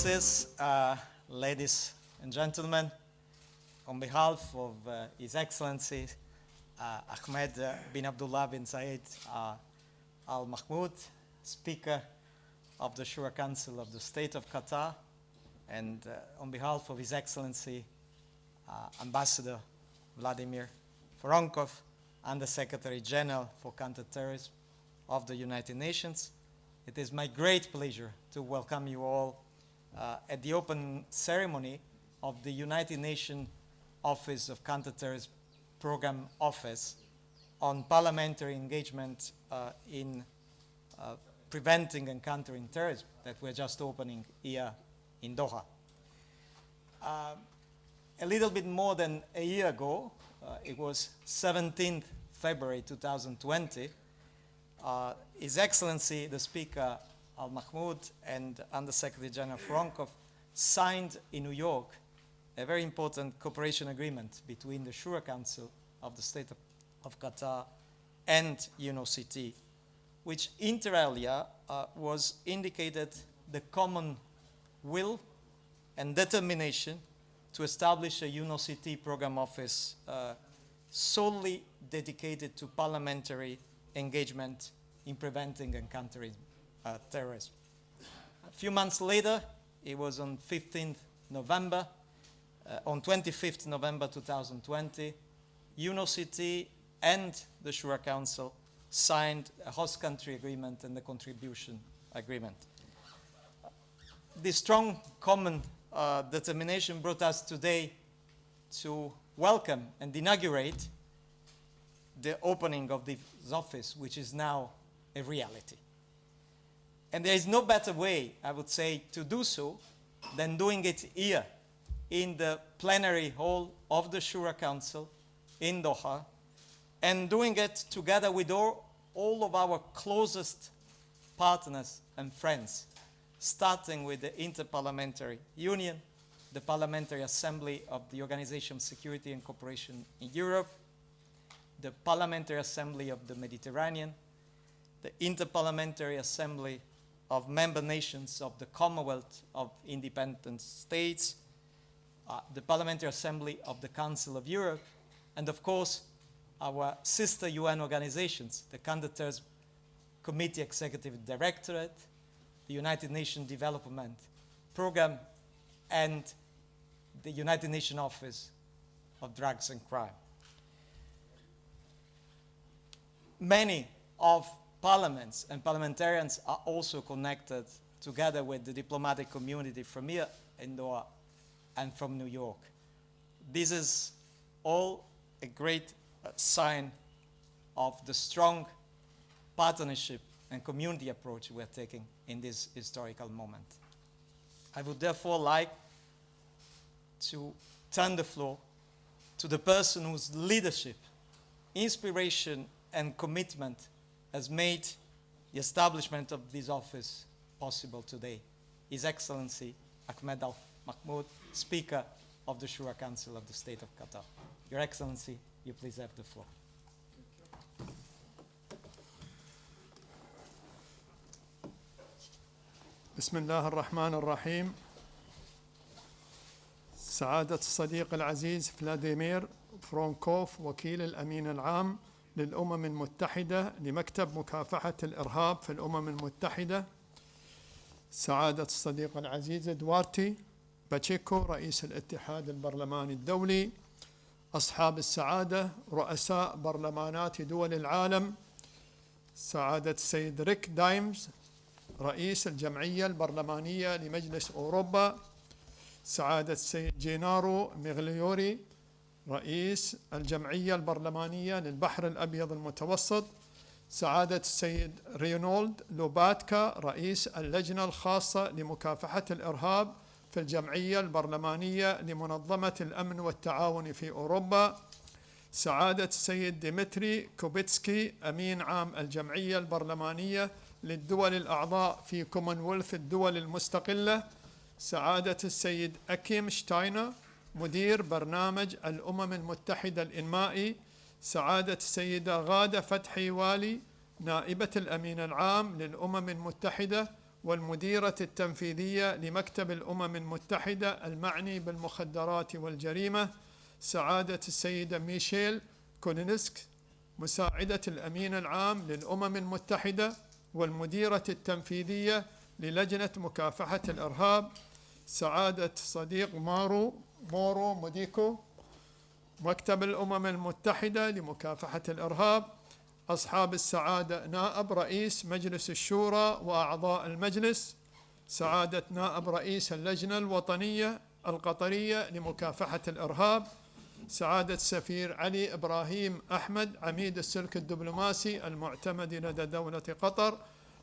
Excellencies, ladies and gentlemen, on behalf of His Excellency Ahmed bin Abdullah bin Zayed Al Mahmoud, Speaker of the Shura Council of the State of Qatar, and on behalf of His Excellency Ambassador Fladiimir Foronkov and the Secretary General for Counterterrorism of the United Nations, it is my great pleasure to welcome you all at the open ceremony of the United Nations Office of Counterterrorism Program Office on parliamentary engagement in preventing and countering terrorism that we're just opening here in Doha. A little bit more than a year ago, it was 17th February 2020, His Excellency the Speaker Al Mahmoud and Under-Secretary General Foronkov signed in New York a very important cooperation agreement between the Shura Council of the State of Qatar and UNOCT, which inter alia was indicated the common will and determination to establish a UNOCT program office solely dedicated to parliamentary engagement in preventing and countering terrorism. A few months later, it was on 15th November, on 25th November 2020, UNOCT and the Shura Council signed a host country agreement and the contribution agreement. This strong common determination brought us today to welcome and inaugurate the opening of this office, which is now a reality. And there is no better way, I would say, to do so than doing it here in the plenary hall of the Shura Council in Doha, and doing it together with all of our closest partners and friends, starting with the Interparliamentary Union, the Parliamentary Assembly of the Organization of Security and Cooperation in Europe, the Parliamentary Assembly of the Mediterranean, the Interparliamentary Assembly of Member Nations of the Commonwealth of Independent States, the Parliamentary Assembly of the Council of Europe, and of course, our sister UN organizations, the Counterterrorism Committee Executive Directorate, the United Nations Development Program, and the United Nations Office of Drugs and Crime. Many of parliaments and parliamentarians are also connected together with the diplomatic community from here in Doha and from New York. This is all a great sign of the strong partnership and community approach we're taking in this historical moment. I would therefore like to turn the floor to the person whose leadership, inspiration, and commitment has made the establishment of this office possible today, His Excellency Ahmed Al Mahmoud, Speaker of the Shura Council of the State of Qatar. Your Excellency, you please have the floor. بسم الله الرحمن الرحيم. سعادة الصديق العزيز فلاديمير فورونكوف وكيل الأمين العام للأمم المتحدة لمكتب مكافحة الإرهاب في الأمم المتحدة، سعادة الصديق العزيز دوارتي باتشيكو رئيس الاتحاد البرلماني الدولي، أصحاب السعادة رؤساء برلمانات دول العالم، سعادة السيد ريك دايمز رئيس الجمعية البرلمانية لمجلس أوروبا، سعادة السيد جينارو ميغليوري رئيس الجمعية البرلمانية للبحر الأبيض المتوسط، سعادة السيد رينولد لوباتكا رئيس اللجنة الخاصة لمكافحة الإرهاب في الجمعية البرلمانية لمنظمة الأمن والتعاون في أوروبا، سعادة السيد ديمتري كوبيتسكي أمين عام الجمعية البرلمانية للدول الأعضاء في كومنولث الدول المستقلة، سعادة السيد أكيم شتاينر مدير برنامج الأمم المتحدة الإنمائي، سعادة السيدة غادة فتحي والي نائبة الأمين العام للأمم المتحدة والمديرة التنفيذية لمكتب الأمم المتحدة المعني بالمخدرات والجريمة سعادة السيدة ميشيل كونينسك، مساعدة الأمين العام للأمم المتحدة والمديرة التنفيذية للجنة مكافحة الإرهاب سعادة صديق مورو موديكو، مكتب الأمم المتحدة لمكافحة الإرهاب. أصحاب السعادة نائب رئيس مجلس الشورى وأعضاء المجلس، سعادة نائب رئيس اللجنة الوطنية القطرية لمكافحة الإرهاب، سعادة السفير علي إبراهيم أحمد عميد السلك الدبلوماسي المعتمد لدى دولة قطر،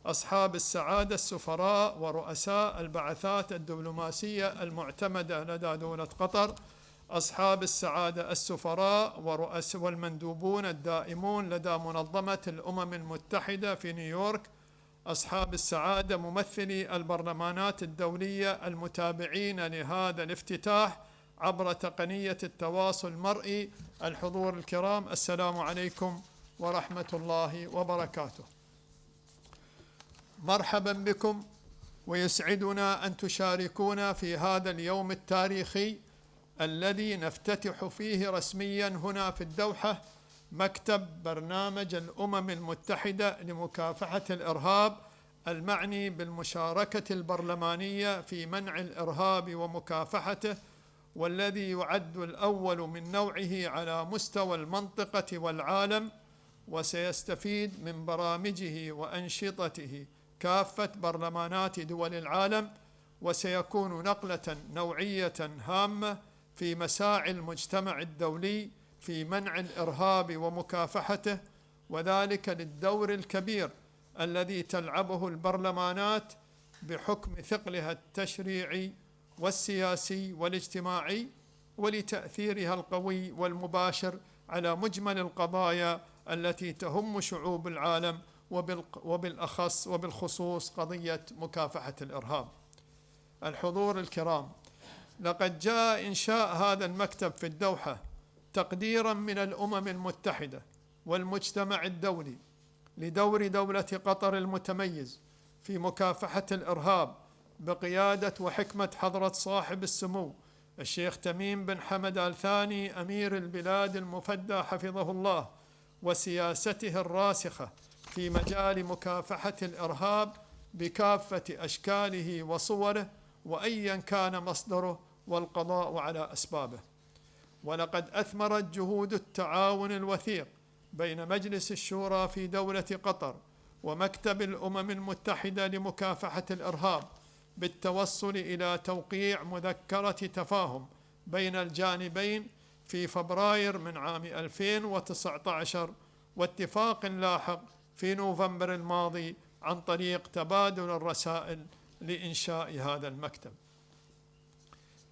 أصحاب السعادة السفراء ورؤساء البعثات الدبلوماسية المعتمدة لدى دولة قطر، أصحاب السعادة السفراء والمندوبون الدائمون لدى منظمة الأمم المتحدة في نيويورك، أصحاب السعادة ممثلي البرلمانات الدولية المتابعين لهذا الافتتاح عبر تقنية التواصل المرئي، الحضور الكرام، السلام عليكم ورحمة الله وبركاته. مرحبا بكم، ويسعدنا أن تشاركونا في هذا اليوم التاريخي الذي نفتتح فيه رسميا هنا في الدوحة مكتب برنامج الأمم المتحدة لمكافحة الإرهاب المعني بالمشاركة البرلمانية في منع الإرهاب ومكافحته، والذي يعد الأول من نوعه على مستوى المنطقة والعالم، وسيستفيد من برامجه وأنشطته كافة برلمانات دول العالم، وسيكون نقلة نوعية هامة في مساعي المجتمع الدولي في منع الإرهاب ومكافحته، وذلك للدور الكبير الذي تلعبه البرلمانات بحكم ثقلها التشريعي والسياسي والاجتماعي، ولتأثيرها القوي والمباشر على مجمل القضايا التي تهم شعوب العالم، وبالخصوص قضية مكافحة الإرهاب. الحضور الكرام، لقد جاء إنشاء هذا المكتب في الدوحة تقديرا من الأمم المتحدة والمجتمع الدولي لدور دولة قطر المتميز في مكافحة الإرهاب بقيادة وحكمة حضرة صاحب السمو الشيخ تميم بن حمد آل ثاني أمير البلاد المفدى حفظه الله، وسياسته الراسخة في مجال مكافحة الإرهاب بكافة أشكاله وصوره وأيا كان مصدره، والقضاء على أسبابه. ولقد أثمرت جهود التعاون الوثيق بين مجلس الشورى في دولة قطر ومكتب الأمم المتحدة لمكافحة الإرهاب بالتوصل إلى توقيع مذكرة تفاهم بين الجانبين في فبراير من عام 2019، واتفاق لاحق في نوفمبر الماضي عن طريق تبادل الرسائل لإنشاء هذا المكتب.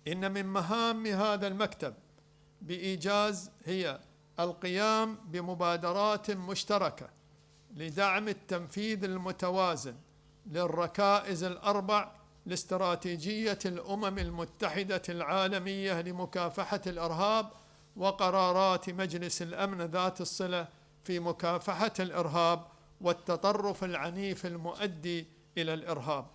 إن من مهام هذا المكتب بإيجاز هي القيام بمبادرات مشتركة لدعم التنفيذ المتوازن للركائز الأربع لاستراتيجية الأمم المتحدة العالمية لمكافحة الإرهاب وقرارات مجلس الأمن ذات الصلة في مكافحة الإرهاب والتطرف العنيف المؤدي إلى الإرهاب،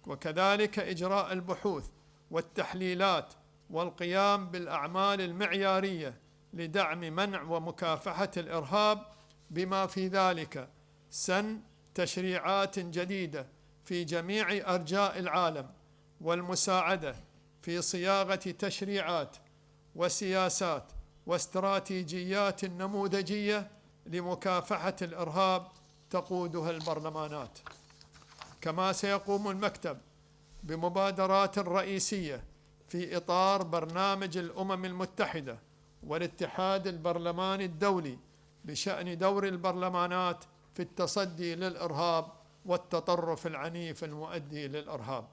وكذلك إجراء البحوث والتحليلات والقيام بالأعمال المعيارية لدعم منع ومكافحة الإرهاب، بما في ذلك سن تشريعات جديدة في جميع أرجاء العالم، والمساعدة في صياغة تشريعات وسياسات واستراتيجيات نموذجية لمكافحة الإرهاب تقودها البرلمانات. كما سيقوم المكتب بمبادرات رئيسية في إطار برنامج الأمم المتحدة والاتحاد البرلماني الدولي بشأن دور البرلمانات في التصدي للإرهاب والتطرف العنيف المؤدي للإرهاب.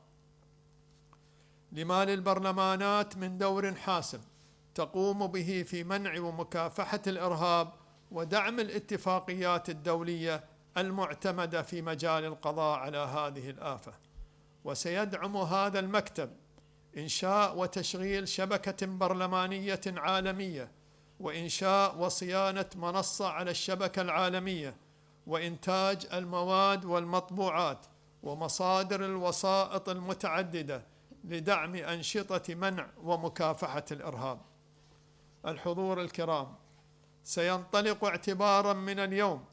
لما للبرلمانات من دور حاسم تقوم به في منع ومكافحة الإرهاب ودعم الاتفاقيات الدولية المعتمدة في مجال القضاء على هذه الآفة. وسيدعم هذا المكتب إنشاء وتشغيل شبكة برلمانية عالمية، وإنشاء وصيانة منصة على الشبكة العالمية، وإنتاج المواد والمطبوعات ومصادر الوسائط المتعددة لدعم أنشطة منع ومكافحة الإرهاب. الحضور الكرام، سينطلق اعتبارا من اليوم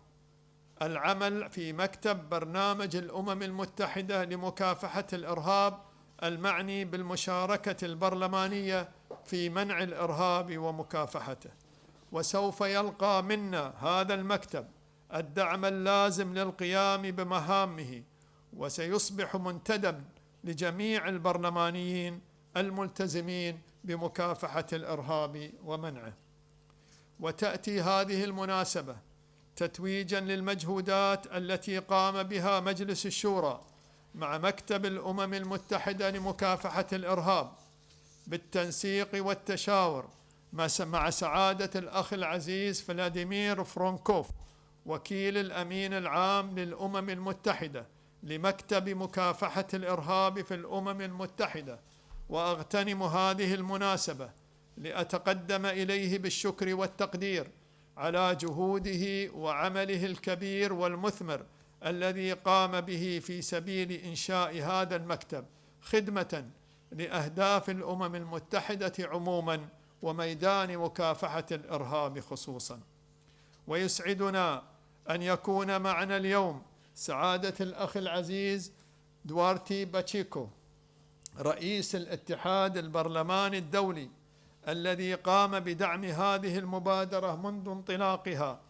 العمل في مكتب برنامج الأمم المتحدة لمكافحة الإرهاب المعني بالمشاركة البرلمانية في منع الإرهاب ومكافحته، وسوف يلقى منا هذا المكتب الدعم اللازم للقيام بمهامه، وسيصبح منتدبا لجميع البرلمانيين الملتزمين بمكافحة الإرهاب ومنعه. وتأتي هذه المناسبة تتويجا للمجهودات التي قام بها مجلس الشورى مع مكتب الأمم المتحدة لمكافحة الإرهاب بالتنسيق والتشاور مع سعادة الأخ العزيز فلاديمير فورونكوف وكيل الأمين العام للأمم المتحدة لمكتب مكافحة الإرهاب في الأمم المتحدة. وأغتنم هذه المناسبة لأتقدم إليه بالشكر والتقدير على جهوده وعمله الكبير والمثمر الذي قام به في سبيل إنشاء هذا المكتب خدمة لأهداف الأمم المتحدة عموما وميدان مكافحة الإرهاب خصوصا. ويسعدنا أن يكون معنا اليوم سعادة الأخ العزيز دوارتي باتشيكو رئيس الاتحاد البرلماني الدولي الذي قام بدعم هذه المبادرة منذ انطلاقها،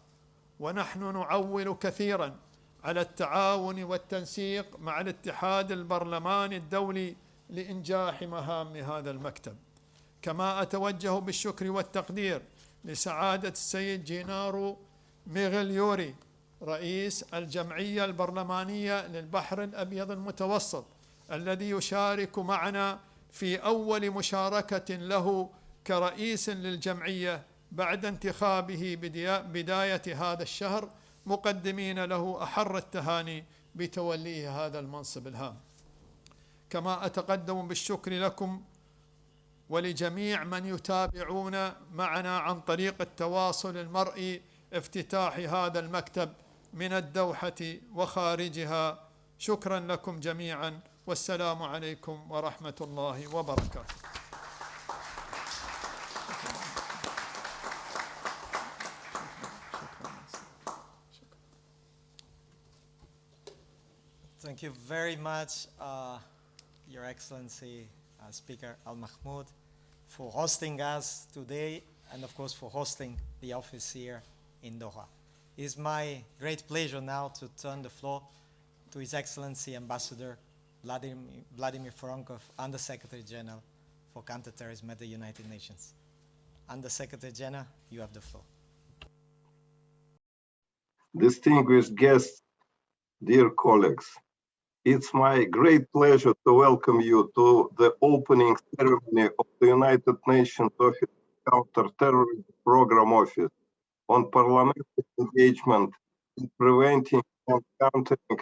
ونحن نعول كثيرا على التعاون والتنسيق مع الاتحاد البرلماني الدولي لإنجاح مهام هذا المكتب. كما أتوجه بالشكر والتقدير لسعادة السيد جينارو ميغليوري رئيس الجمعية البرلمانية للبحر الأبيض المتوسط الذي يشارك معنا في أول مشاركة له كرئيس للجمعية بعد انتخابه بداية هذا الشهر، مقدمين له أحر التهاني بتوليه هذا المنصب الهام. كما أتقدم بالشكر لكم ولجميع من يتابعون معنا عن طريق التواصل المرئي افتتاح هذا المكتب من الدوحة وخارجها. شكرا لكم جميعا، والسلام عليكم ورحمة الله وبركاته. Thank you very much, Your Excellency, Speaker Al-Mahmoud, for hosting us today and, of course, for hosting the office here in Doha. It is my great pleasure now to turn the floor to His Excellency Ambassador Vladimir Foronkov, Under-Secretary General for Counterterrorism at the United Nations. Under-Secretary General, you have the floor. Distinguished guests, dear colleagues, it's my great pleasure to welcome you to the opening ceremony of the United Nations Office Counter-Terrorism Program Office on parliamentary engagement in preventing and countering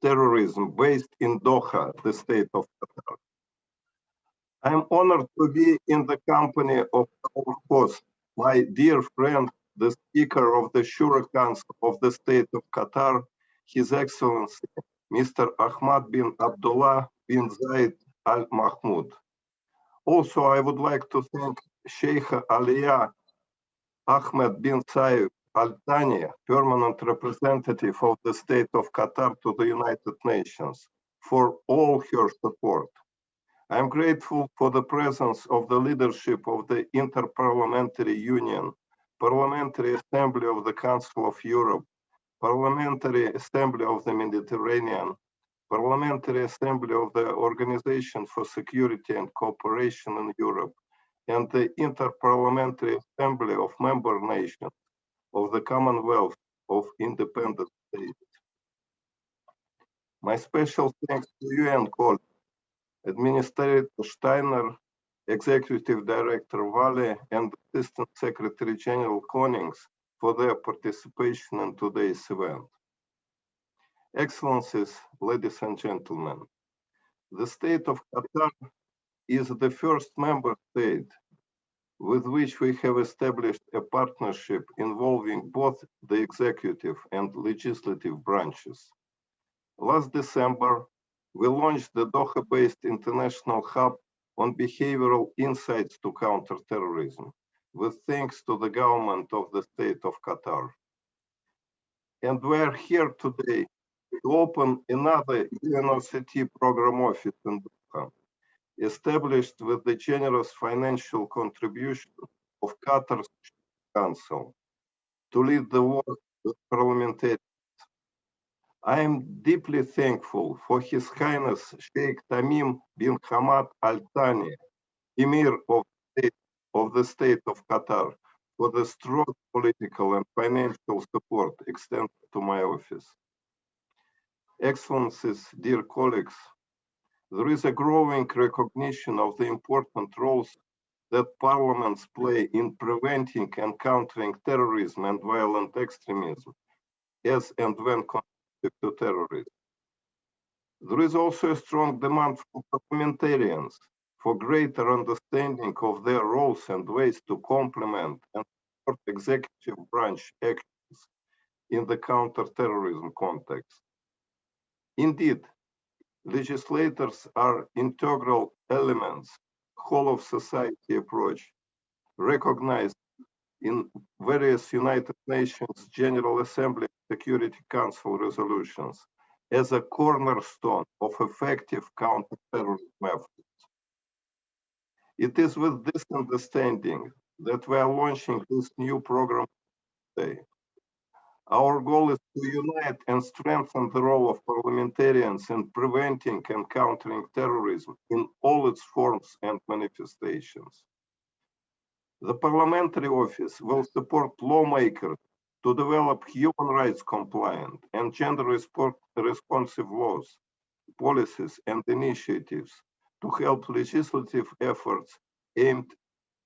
terrorism based in Doha, the state of Qatar. I'm honored to be in the company of our host, my dear friend, the Speaker of the Shura Council of the State of Qatar, His Excellency, Mr. Ahmad bin Abdullah bin Zayed Al Mahmoud. Also, I would like to thank Sheikh Aliyah Ahmed bin Saif Al Thani, permanent representative of the State of Qatar to the United Nations, for all her support. I am grateful for the presence of the leadership of the Interparliamentary Union, Parliamentary Assembly of the Council of Europe, Parliamentary Assembly of the Mediterranean, Parliamentary Assembly of the Organization for Security and Cooperation in Europe, and the Interparliamentary Assembly of Member Nations of the Commonwealth of Independent States. My special thanks to UN colleagues, Administrator Steiner, Executive Director Vale, and Assistant Secretary General Konings for their participation in today's event. Excellencies, ladies and gentlemen, the State of Qatar is the first member state with which we have established a partnership involving both the executive and legislative branches. Last December, we launched the Doha-based International Hub on Behavioral Insights to Counter Terrorism, with thanks to the government of the State of Qatar. And we are here today to open another UNOCT program office in Doha, established with the generous financial contribution of Qatar's Council to lead the work with parliamentarians. I am deeply thankful for His Highness Sheikh Tamim bin Hamad Al Thani, Emir of the State of Qatar, for the strong political and financial support extended to my office. Excellencies, dear colleagues, there is a growing recognition of the important roles that parliaments play in preventing and countering terrorism and violent extremism, as and when connected to terrorism. There is also a strong demand for parliamentarians for greater understanding of their roles and ways to complement and support executive branch actions in the counter-terrorism context. Indeed, legislators are integral elements, whole of society approach, recognized in various United Nations General Assembly Security Council resolutions as a cornerstone of effective counter-terrorism efforts. It is with this understanding that we are launching this new program today. Our goal is to unite and strengthen the role of parliamentarians in preventing and countering terrorism in all its forms and manifestations. The Parliamentary Office will support lawmakers to develop human rights compliant and gender responsive laws, policies, and initiatives to help legislative efforts aimed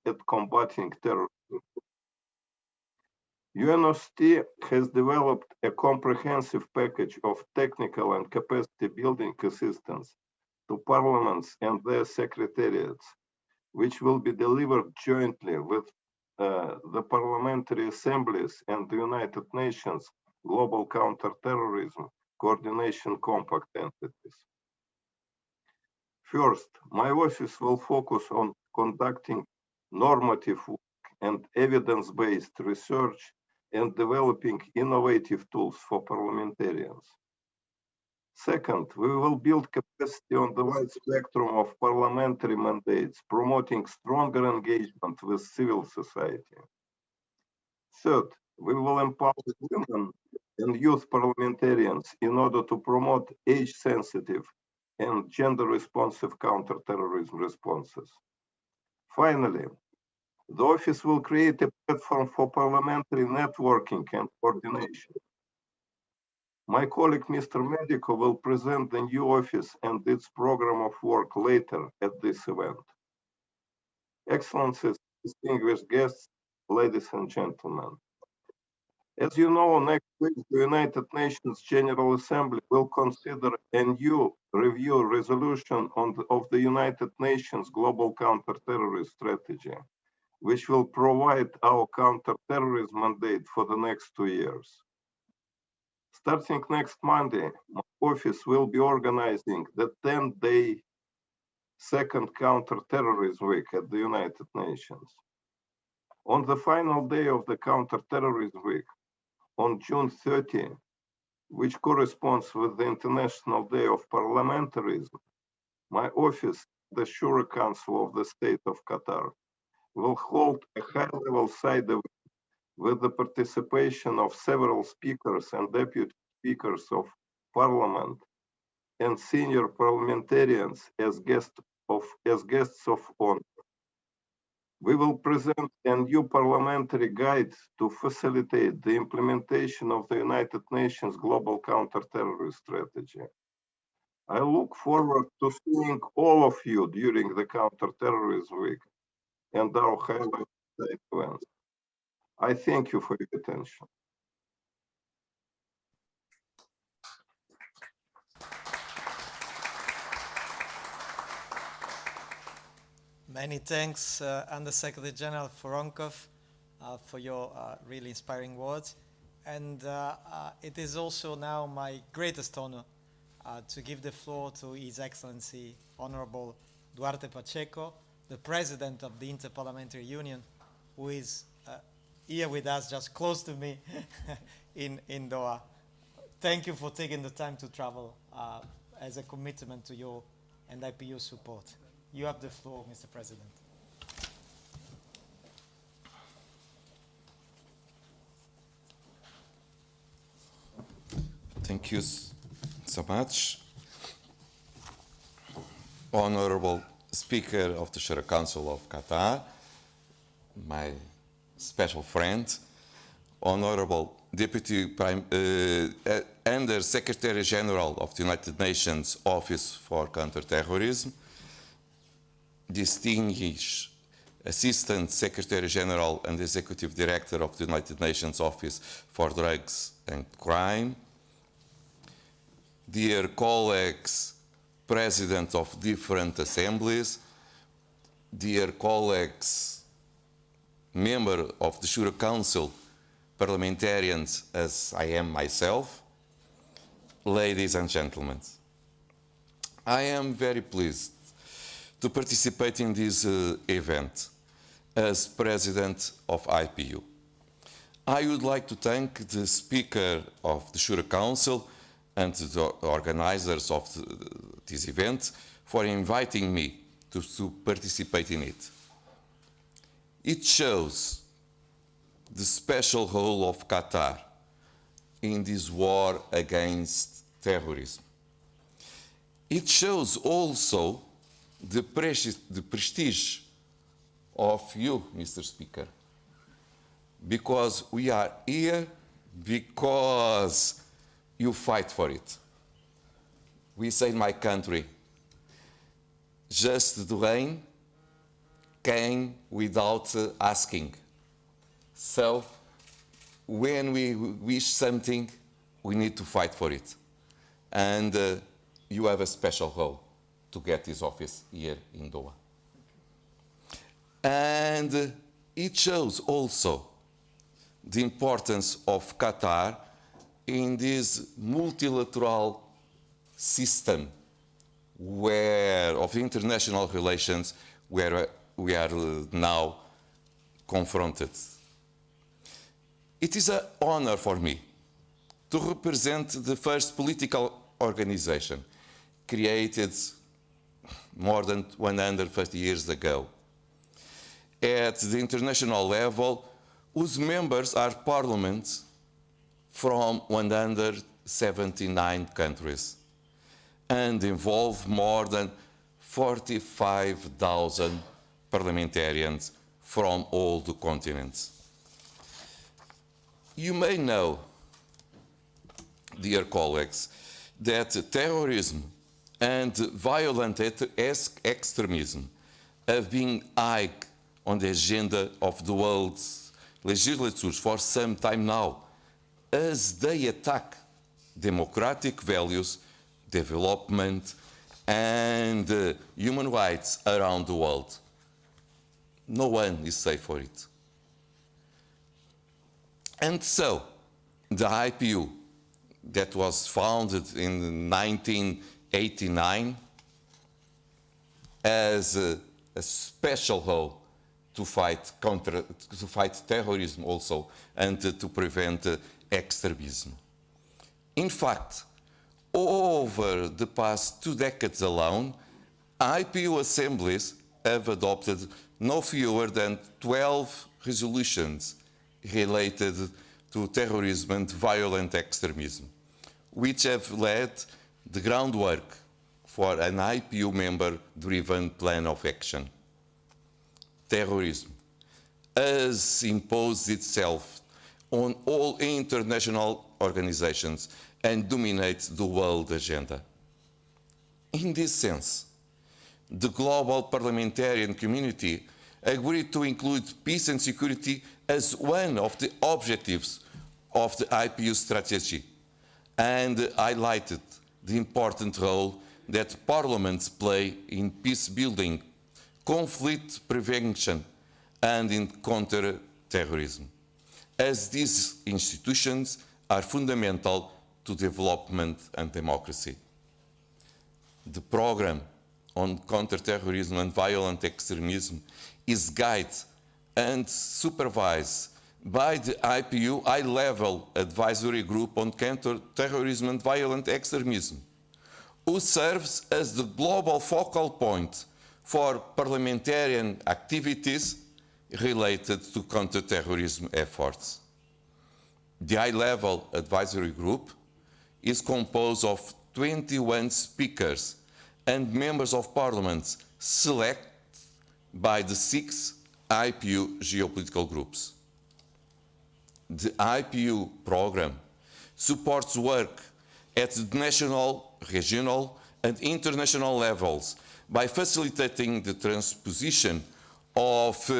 at combating terrorism. UNOCT has developed a comprehensive package of technical and capacity building assistance to parliaments and their secretariats, which will be delivered jointly with the parliamentary assemblies and the United Nations Global Counterterrorism Coordination Compact entities. First, my office will focus on conducting normative work and evidence-based research and developing innovative tools for parliamentarians. Second, we will build capacity on the wide spectrum of parliamentary mandates, promoting stronger engagement with civil society. Third, we will empower women and youth parliamentarians in order to promote age-sensitive and gender-responsive counterterrorism responses. Finally, the office will create a platform for parliamentary networking and coordination. My colleague, Mr. Medico, will present the new office and its program of work later at this event. Excellencies, distinguished guests, ladies and gentlemen. As you know, next week, the United Nations General Assembly will consider a new review resolution of the United Nations Global Counterterrorism Strategy, which will provide our counterterrorism mandate for the next 2 years. Starting next Monday, my office will be organizing the 10-day second counterterrorism week at the United Nations. On the final day of the counterterrorism week, on June 30, which corresponds with the International Day of Parliamentarism, my office, the Shura Council of the State of Qatar, will hold a high-level side event with the participation of several speakers and deputy speakers of parliament and senior parliamentarians as guests of honor. We will present a new parliamentary guide to facilitate the implementation of the United Nations Global Counterterrorism Strategy. I look forward to seeing all of you during the Counterterrorism Week and our highlight events. I thank you for your attention. Many thanks, Under Secretary General Foronkov, for your really inspiring words. And it is also now my greatest honor to give the floor to His Excellency Honorable Duarte Pacheco, the President of the Interparliamentary Union, who is here with us, just close to me in Doha. Thank you for taking the time to travel as a commitment to your and IPU support. You have the floor, Mr. President. Thank you so much. Honorable Speaker of the Shura Council of Qatar, my special friend, Honorable Deputy Under Secretary General of the United Nations Office for Counterterrorism, distinguished Assistant Secretary General and Executive Director of the United Nations Office for Drugs and Crime, dear colleagues, presidents of different assemblies, dear colleagues, member of the Shura Council, parliamentarians as I am myself, ladies and gentlemen, I am very pleased to participate in this event as president of IPU. I would like to thank the Speaker of the Shura Council and the organizers of this event for inviting me to participate in it. It shows the special role of Qatar in this war against terrorism. It shows also the prestige of you, Mr. Speaker, because we are here because you fight for it. We say in my country, just the rain came without asking. So when we wish something, we need to fight for it. And you have a special role to get this office here in Doha. And it shows also the importance of Qatar in this multilateral system of international relations where we are now confronted. It is an honor for me to represent the first political organization created more than 150 years ago at the international level, whose members are parliaments from 179 countries and involve more than 45,000 parliamentarians from all the continents. You may know, dear colleagues, that terrorism and violent extremism have been high on the agenda of the world's legislatures for some time now, as they attack democratic values, development, and human rights around the world. No one is safe for it. And so, the IPU, that was founded in 1989 as a special role to fight terrorism also and to prevent extremism. In fact, over the past 2 decades alone, IPU assemblies have adopted no fewer than 12 resolutions related to terrorism and violent extremism, which have laid the groundwork for an IPU member-driven plan of action. Terrorism has imposed itself on all international organizations and dominates the world agenda. In this sense, the global parliamentarian community agreed to include peace and security as one of the objectives of the IPU strategy and highlighted the important role that parliaments play in peace building, conflict prevention, and in counter-terrorism, as these institutions are fundamental to development and democracy. The program on counterterrorism and violent extremism is guided and supervised by the IPU High-Level Advisory Group on Counterterrorism and Violent Extremism, who serves as the global focal point for parliamentarian activities related to counterterrorism efforts. The High-Level Advisory Group is composed of 21 speakers and members of parliament selected by the 6 IPU geopolitical groups. The IPU program supports work at the national, regional, and international levels by facilitating the transposition of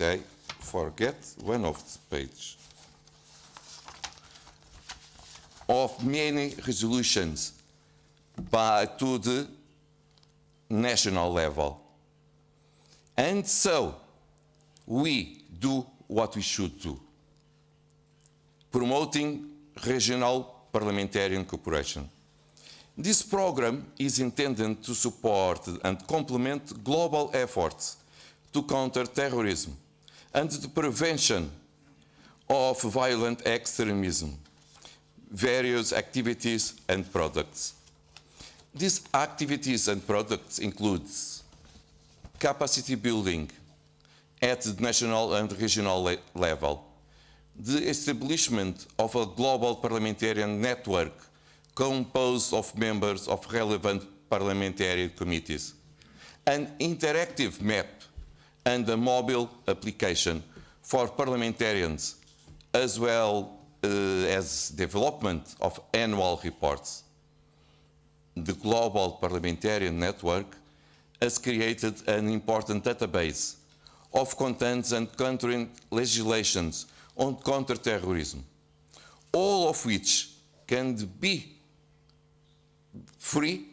I forget one of the page. Of many resolutions to the national level. And so, we do what we should do, promoting regional parliamentarian cooperation. This program is intended to support and complement global efforts to counter terrorism and the prevention of violent extremism, various activities and products. These activities and products include capacity building at the national and regional level, the establishment of a global parliamentarian network composed of members of relevant parliamentary committees, an interactive map and a mobile application for parliamentarians, as well as development of annual reports. The Global Parliamentarian Network has created an important database of contents and country legislations on counterterrorism, all of which can be free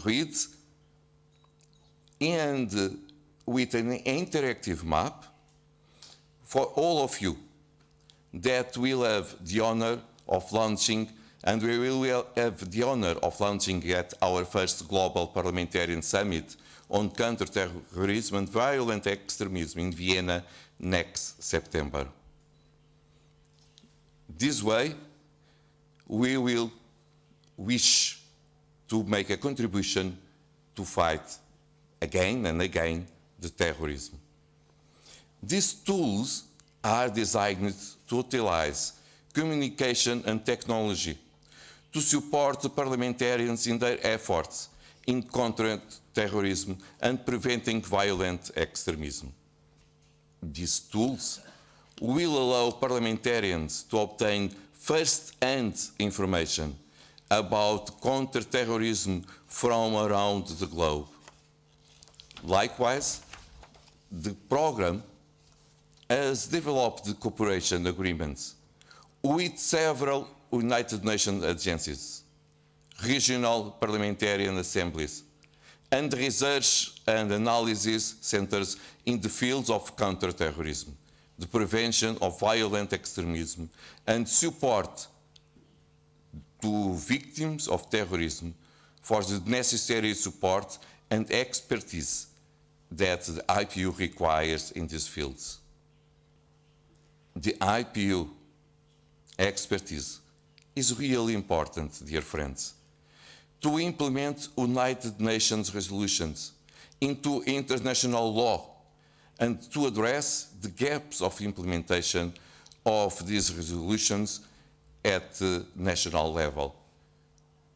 read, and with an interactive map for all of you that will have the honor of launching, and we will have the honor of launching at our first Global Parliamentarian Summit on counterterrorism and violent extremism in Vienna next September. This way, we will wish to make a contribution to fight again and again the terrorism. These tools are designed to utilize communication and technology to support the parliamentarians in their efforts in countering terrorism and preventing violent extremism. These tools will allow parliamentarians to obtain first-hand information about counterterrorism from around the globe. Likewise, the program has developed cooperation agreements with several United Nations agencies, regional parliamentarian assemblies, and research and analysis centers in the fields of counterterrorism, the prevention of violent extremism, and support to victims of terrorism for the necessary support and expertise that the IPU requires in these fields. The IPU expertise is really important, dear friends, to implement United Nations resolutions into international law and to address the gaps of implementation of these resolutions at the national level.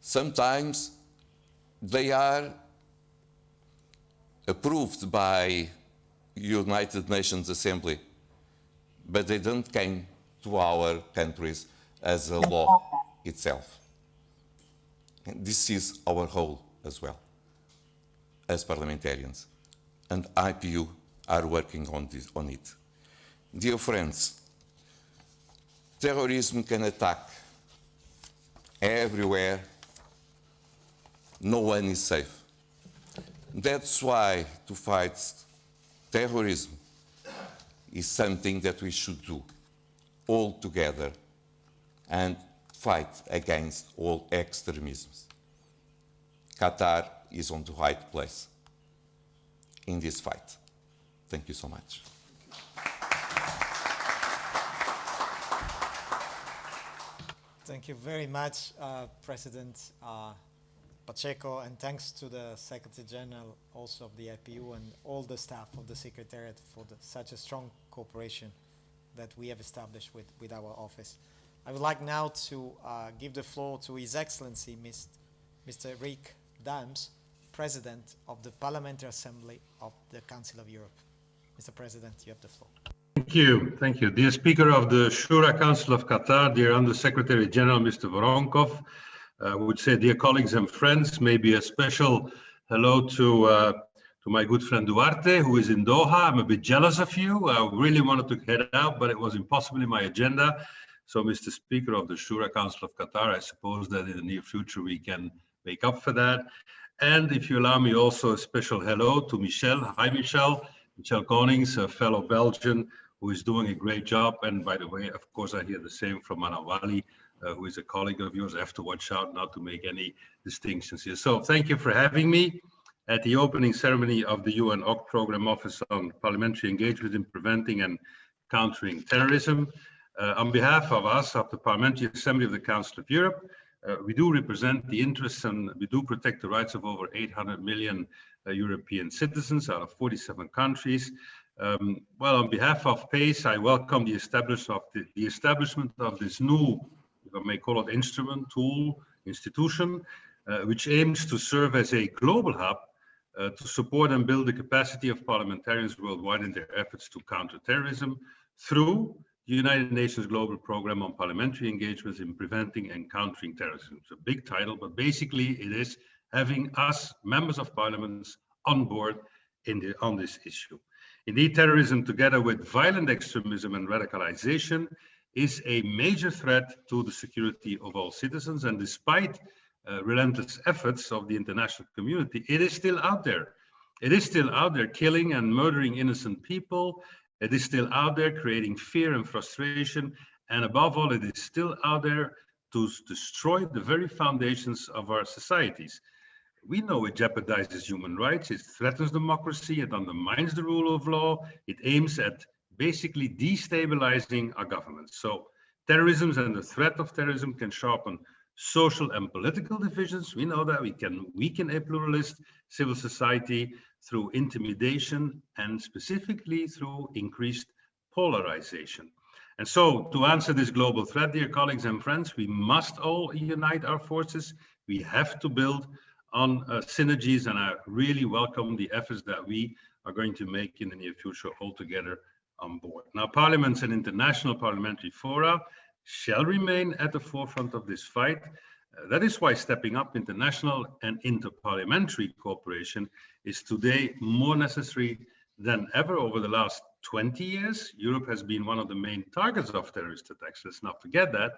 Sometimes they are approved by United Nations Assembly, but they don't come to our countries as a law itself. And this is our role as well, as parliamentarians. And IPU are working on it. Dear friends, terrorism can attack everywhere. No one is safe. That's why to fight terrorism, is something that we should do all together and fight against all extremisms. Qatar is on the right place in this fight. Thank you so much. Thank you very much, President Pacheco, and thanks to the Secretary General also of the IPU and all the staff of the Secretariat for such a strong cooperation that we have established with our office. I would like now to give the floor to His Excellency Mr. Rick Daems, President of the Parliamentary Assembly of the Council of Europe. Mr. President, you have the floor. Thank you. Thank you. Dear Speaker of the Shura Council of Qatar, dear Under Secretary General Mr. Foronkov, I would say dear colleagues and friends, maybe a special hello to my good friend Duarte, who is in Doha. I'm a bit jealous of you. I really wanted to head out, but it was impossible in my agenda. So, Mr. Speaker of the Shura Council of Qatar, I suppose that in the near future we can make up for that. And if you allow me also a special hello to Michel. Hi, Michel. Michel Konings, a fellow Belgian, who is doing a great job. And by the way, of course, I hear the same from Manawali, who is a colleague of yours. I have to watch out not to make any distinctions here. So thank you for having me at the opening ceremony of the UN OC Program Office on Parliamentary Engagement in Preventing and Countering Terrorism. On behalf of us, of the Parliamentary Assembly of the Council of Europe, we do represent the interests and we do protect the rights of over 800 million European citizens out of 47 countries. Well, on behalf of PACE, I welcome the establishment of this new, if I may call it, instrument, tool, institution, which aims to serve as a global hub to support and build the capacity of parliamentarians worldwide in their efforts to counter terrorism through the United Nations Global Program on Parliamentary Engagements in Preventing and Countering Terrorism. It's a big title, but basically it is having us, members of parliaments, on board on this issue. Indeed, terrorism, together with violent extremism and radicalization, is a major threat to the security of all citizens. And despite relentless efforts of the international community, it is still out there. It is still out there killing and murdering innocent people. It is still out there creating fear and frustration. And above all, it is still out there to destroy the very foundations of our societies. We know it jeopardizes human rights, it threatens democracy, it undermines the rule of law, it aims at basically destabilizing our governments. So terrorism and the threat of terrorism can sharpen social and political divisions. We know that we can weaken a pluralist civil society through intimidation and specifically through increased polarization. And so to answer this global threat, dear colleagues and friends, we must all unite our forces. We have to build on synergies, and I really welcome the efforts that we are going to make in the near future all together on board. Now, parliaments and international parliamentary fora shall remain at the forefront of this fight. That is why stepping up international and interparliamentary cooperation is today more necessary than ever. Over the last 20 years, Europe has been one of the main targets of terrorist attacks. Let's not forget that.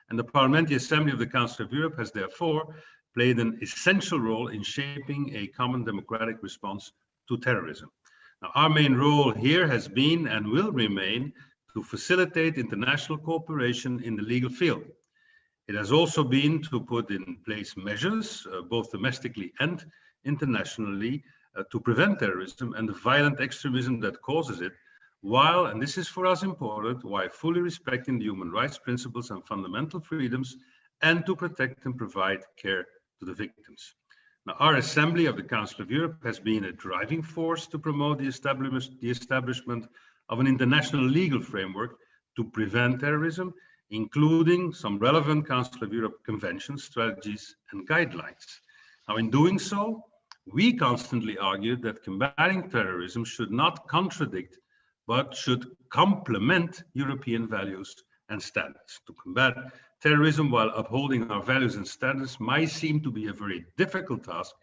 And the Parliamentary Assembly of the Council of Europe has therefore played an essential role in shaping a common democratic response to terrorism. Now, our main role here has been and will remain to facilitate international cooperation in the legal field. It has also been to put in place measures, both domestically and internationally, to prevent terrorism and the violent extremism that causes it, while, and this is for us important, while fully respecting the human rights principles and fundamental freedoms, and to protect and provide care to the victims. Now, our Assembly of the Council of Europe has been a driving force to promote the establishment of an international legal framework to prevent terrorism, including some relevant Council of Europe conventions, strategies, and guidelines. Now, in doing so, we constantly argued that combating terrorism should not contradict, but should complement European values and standards. To combat terrorism while upholding our values and standards might seem to be a very difficult task,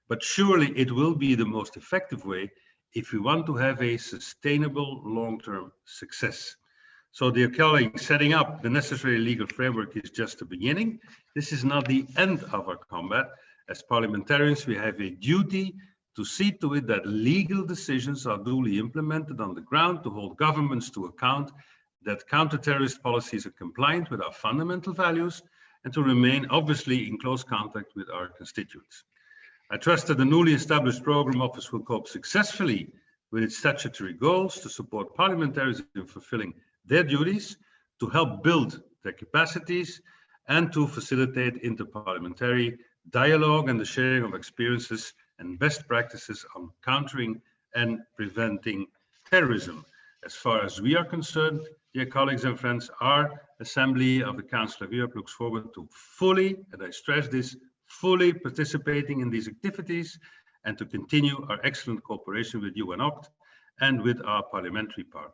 but surely it will be the most effective way if we want to have a sustainable long-term success. So, dear colleagues, setting up the necessary legal framework is just the beginning. This is not the end of our combat. As parliamentarians, we have a duty to see to it that legal decisions are duly implemented on the ground, to hold governments to account, that counter-terrorist policies are compliant with our fundamental values, and to remain obviously in close contact with our constituents. I trust that the newly established Programme Office will cope successfully with its statutory goals to support parliamentarians in fulfilling their duties, to help build their capacities, and to facilitate interparliamentary dialogue and the sharing of experiences and best practices on countering and preventing terrorism. As far as we are concerned, dear colleagues and friends, our Assembly of the Council of Europe looks forward to fully, and I stress this, fully participating in these activities and to continue our excellent cooperation with you and OCT and with our parliamentary partners.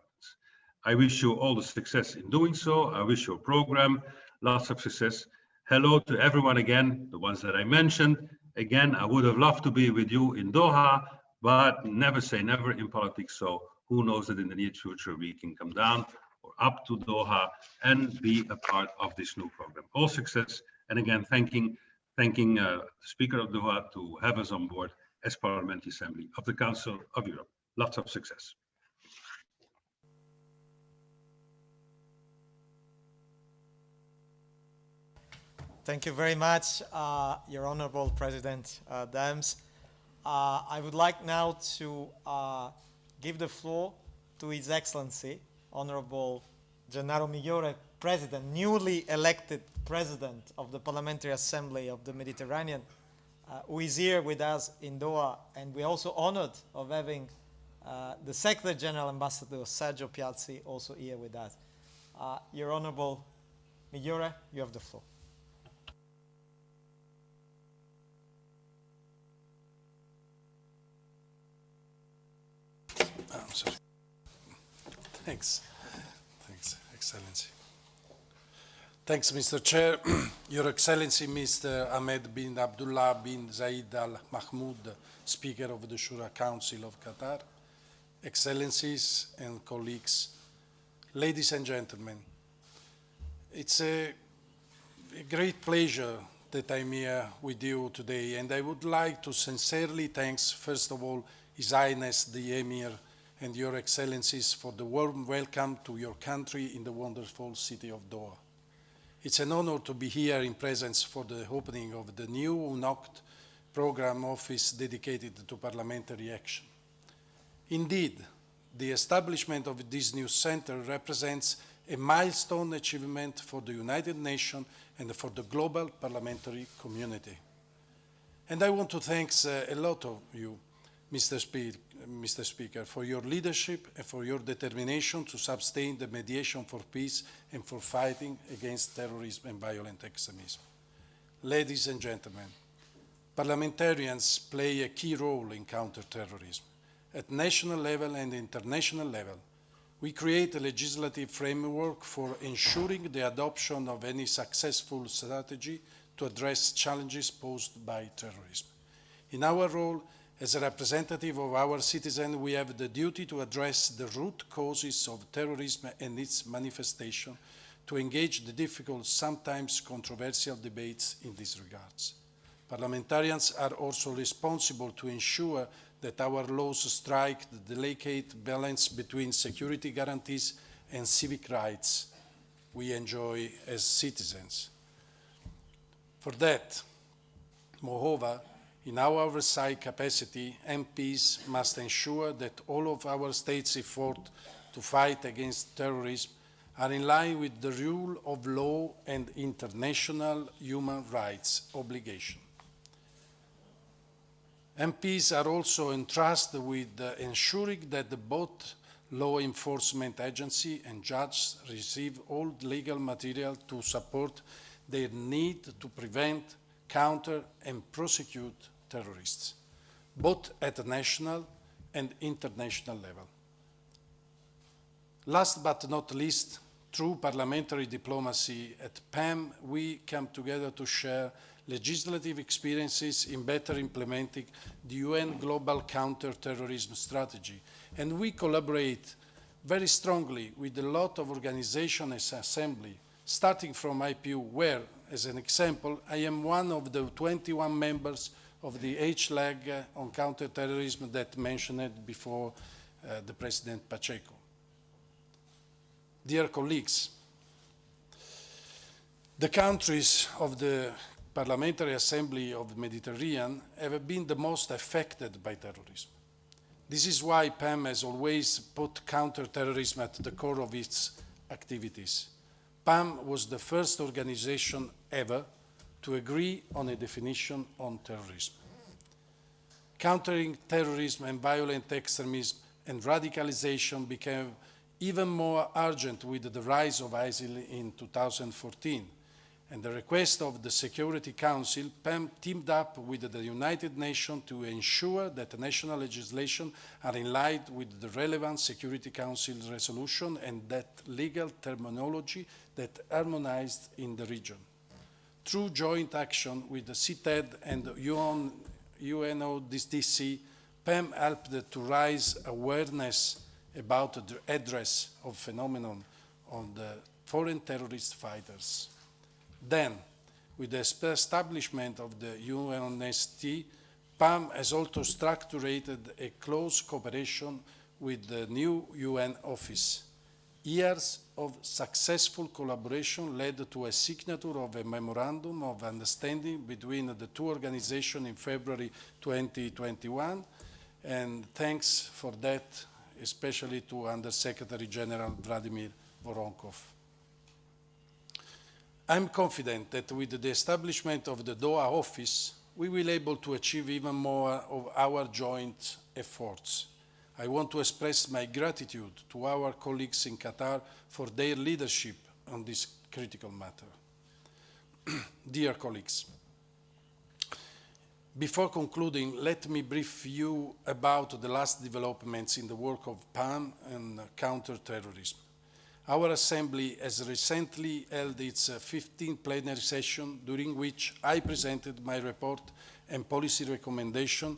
I wish you all the success in doing so. I wish your program lots of success. Hello to everyone again, the ones that I mentioned. Again, I would have loved to be with you in Doha, but never say never in politics. So who knows that in the near future we can come down or up to Doha and be a part of this new program. All success. And again, thanking the Speaker of Doha to have us on board as Parliamentary Assembly of the Council of Europe. Lots of success. Thank you very much, Your Honorable President Dams. I would like now to give the floor to His Excellency, Honorable Gennaro Migliore, President, newly elected President of the Parliamentary Assembly of the Mediterranean, who is here with us in Doha, and we're also honored of having the Secretary General Ambassador Sergio Piazzi also here with us. Your Honorable Migliore, you have the floor. I'm sorry. Thanks, Excellency. Thanks, Mr. Chair. Your Excellency, Mr. Ahmed bin Abdullah bin Zayed Al Mahmoud, Speaker of the Shura Council of Qatar, Excellencies and colleagues, ladies and gentlemen, it's a great pleasure that I'm here with you today, and I would like to sincerely thank, first of all, His Highness the Emir and Your Excellencies for the warm welcome to your country in the wonderful city of Doha. It's an honor to be here in presence for the opening of the new UNOCT Programme Office dedicated to parliamentary action. Indeed, the establishment of this new center represents a milestone achievement for the United Nations and for the global parliamentary community. And I want to thank a lot of you, Mr. Speaker, for your leadership and for your determination to sustain the mediation for peace and for fighting against terrorism and violent extremism. Ladies and gentlemen, parliamentarians play a key role in counter-terrorism. At national level and international level, we create a legislative framework for ensuring the adoption of any successful strategy to address challenges posed by terrorism. In our role as a representative of our citizens, we have the duty to address the root causes of terrorism and its manifestation, to engage the difficult, sometimes controversial debates in these regards. Parliamentarians are also responsible to ensure that our laws strike the delicate balance between security guarantees and civic rights we enjoy as citizens. For that, moreover, in our oversight capacity, MPs must ensure that all of our states' efforts to fight against terrorism are in line with the rule of law and international human rights obligations. MPs are also entrusted with ensuring that both law enforcement agency and judges receive all legal material to support their need to prevent, counter, and prosecute terrorists, both at the national and international level. Last but not least, through parliamentary diplomacy at PAM, we come together to share legislative experiences in better implementing the UN Global Counter-Terrorism Strategy. And we collaborate very strongly with a lot of organizations as Assembly, starting from IPU, where, as an example, I am one of the 21 members of the H-leg on counterterrorism that mentioned before the President Pacheco. Dear colleagues, the countries of the Parliamentary Assembly of the Mediterranean have been the most affected by terrorism. This is why PAM has always put counterterrorism at the core of its activities. PAM was the first organization ever to agree on a definition on terrorism. Countering terrorism and violent extremism and radicalization became even more urgent with the rise of ISIL in 2014. And the request of the Security Council, PAM teamed up with the United Nations to ensure that national legislation are in line with the relevant Security Council resolution and that legal terminology that harmonized in the region. Through joint action with the CITED and UNODC, PAM helped to raise awareness about the address of phenomenon on the foreign terrorist fighters. Then, with the establishment of the UNST, PAM has also structured a close cooperation with the new UN office. Years of successful collaboration led to a signature of a memorandum of understanding between the two organizations in February 2021, and thanks for that, especially to Under Secretary General Vladimir Voronkov. I'm confident that with the establishment of the Doha office, we will be able to achieve even more of our joint efforts. I want to express my gratitude to our colleagues in Qatar for their leadership on this critical matter. Dear colleagues, before concluding, let me brief you about the last developments in the work of PAM and counter-terrorism. Our Assembly has recently held its 15th plenary session, during which I presented my report and policy recommendation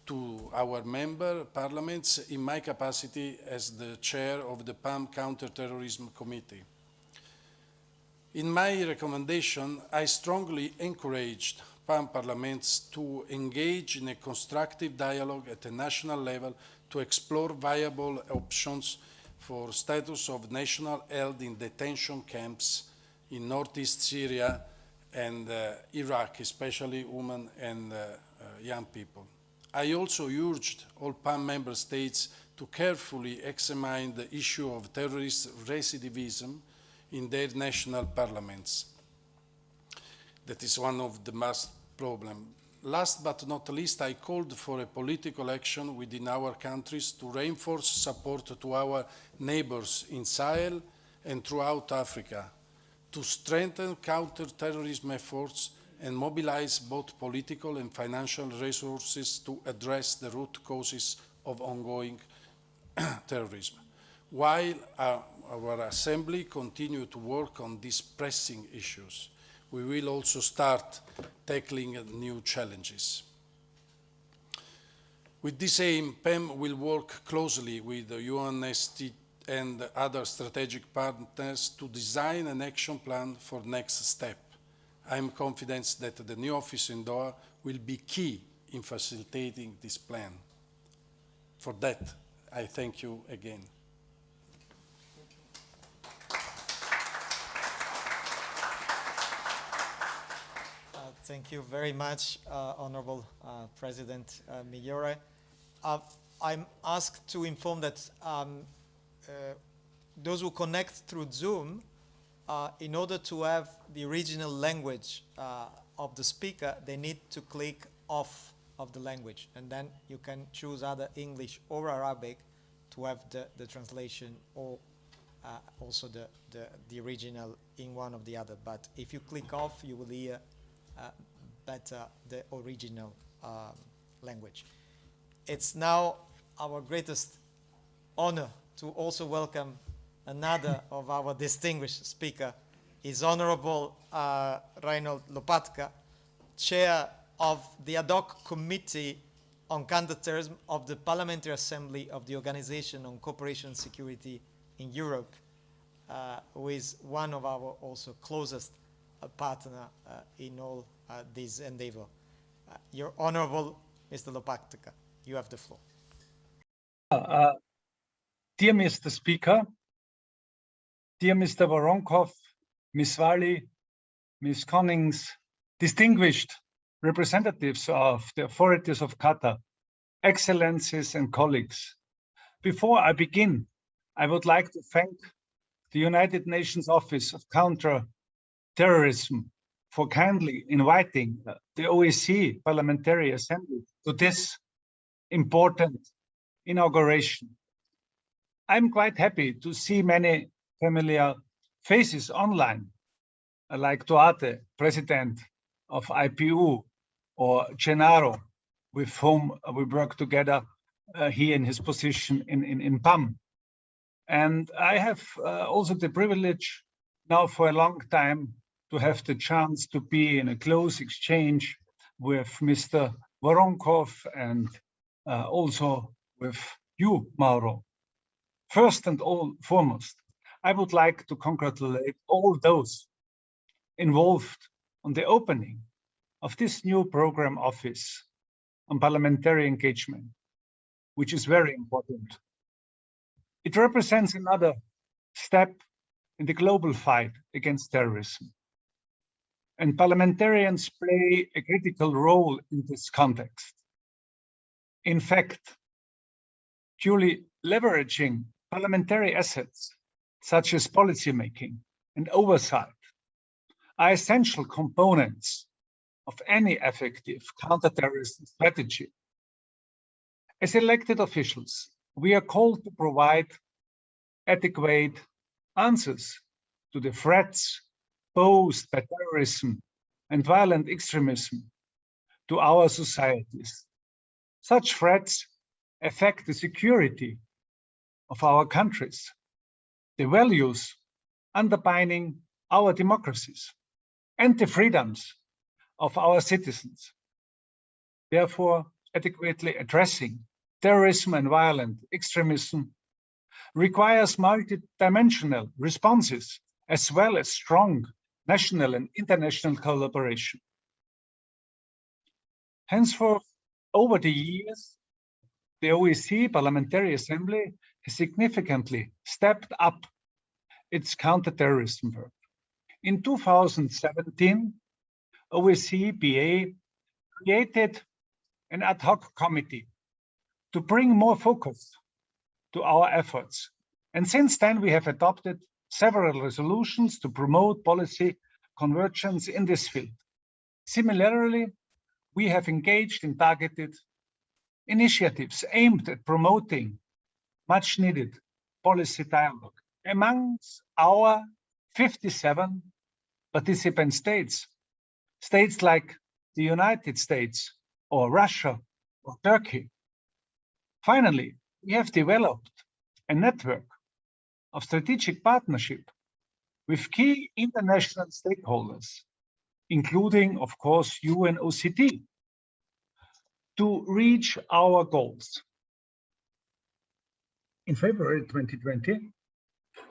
to our member parliaments in my capacity as the chair of the PAM Counterterrorism Committee. In my recommendation, I strongly encouraged PAM parliaments to engage in a constructive dialogue at a national level to explore viable options for status of national held in detention camps in northeast Syria and Iraq, especially women and young people. I also urged all PAM member states to carefully examine the issue of terrorist recidivism in their national parliaments. That is one of the most problems. Last but not least, I called for a political action within our countries to reinforce support to our neighbors in Sahel and throughout Africa, to strengthen counter-terrorism efforts and mobilize both political and financial resources to address the root causes of ongoing terrorism. While our Assembly continues to work on these pressing issues, we will also start tackling new challenges. With this aim, PAM will work closely with the UNST and other strategic partners to design an action plan for next step. I am confident that the new office in Doha will be key in facilitating this plan. For that, I thank you again. Thank you very much, Honorable President Migliore. I'm asked to inform that those who connect through Zoom, in order to have the original language of the speaker, they need to click off of the language, and then you can choose either English or Arabic to have the translation, or also the original in one of the other. But if you click off, you will hear better the original language. It's now our greatest honor to also welcome another of our distinguished speaker, is Honorable Reinhold Lopatka, Chair of the Ad Hoc Committee on Counterterrorism of the Parliamentary Assembly of the Organization on Cooperation and Security in Europe, who is one of our also closest partner in all this endeavor. Your Honorable Mr. Lopaktica, you have the floor. Dear Mr. Speaker, dear Mr. Voronkov, Ms. Wally, Ms. Connings, distinguished representatives of the authorities of Qatar, excellencies and colleagues. Before I begin, I would like to thank the United Nations Office of Counter-Terrorism for kindly inviting the OSCE Parliamentary Assembly to this important inauguration. I'm quite happy to see many familiar faces online, like Duarte, president of IPU, or Gennaro, with whom we work together here in his position in PAM. And I have also the privilege now for a long time to have the chance to be in a close exchange with Mr. Voronkov and also with you, Mauro. First and foremost, I would like to congratulate all those involved on the opening of this new program office on parliamentary engagement, which is very important. It represents another step in the global fight against terrorism. And parliamentarians play a critical role in this context. In fact, duly leveraging parliamentary assets, such as policymaking and oversight, are essential components of any effective counterterrorism strategy. As elected officials, we are called to provide adequate answers to the threats posed by terrorism and violent extremism to our societies. Such threats affect the security of our countries, the values underpinning our democracies, and the freedoms of our citizens. Therefore, adequately addressing terrorism and violent extremism requires multidimensional responses, as well as strong national and international collaboration. Henceforth, over the years, the OSCE Parliamentary Assembly has significantly stepped up its counterterrorism work. In 2017, OSCE PA created an ad hoc committee to bring more focus to our efforts. And since then, we have adopted several resolutions to promote policy convergence in this field. Similarly, we have engaged in targeted initiatives aimed at promoting much needed policy dialogue amongst our 57 participant states, states like the United States or Russia or Turkey. Finally, we have developed a network of strategic partnership with key international stakeholders, including, of course, UNOCT, to reach our goals. In February 2020,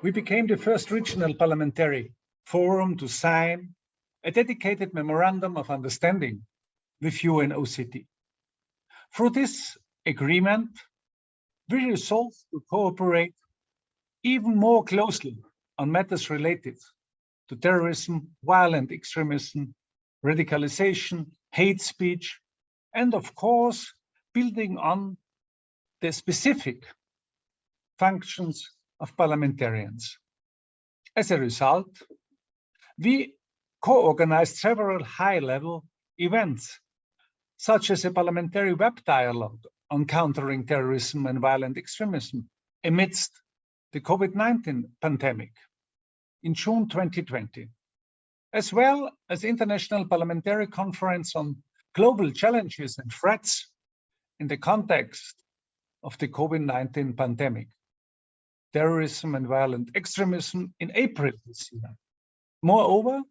we became the first regional parliamentary forum to sign a dedicated memorandum of understanding with UNOCT. Through this agreement, we resolved to cooperate even more closely on matters related to terrorism, violent extremism, radicalization, hate speech, and of course, building on the specific functions of parliamentarians. As a result, we co-organized several high-level events, such as a parliamentary web dialogue on countering terrorism and violent extremism amidst the COVID-19 pandemic in June 2020, as well as International Parliamentary Conference on Global Challenges and Threats in the context of the COVID-19 pandemic, terrorism and violent extremism in April this year. Moreover,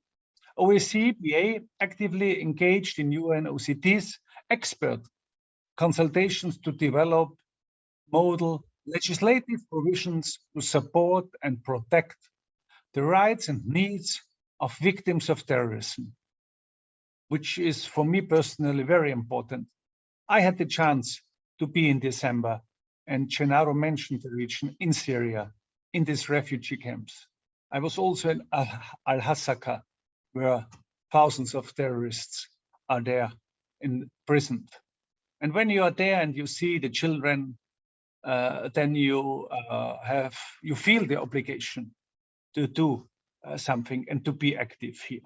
OSCE PA actively engaged in UNOCT's expert consultations to develop model legislative provisions to support and protect the rights and needs of victims of terrorism. which is for me personally very important. I had the chance to be in December, and Gennaro mentioned the region in Syria, in these refugee camps. I was also in Al-Hasaka, where thousands of terrorists are there imprisoned. And when you are there and you see the children, then you feel the obligation to do something and to be active here.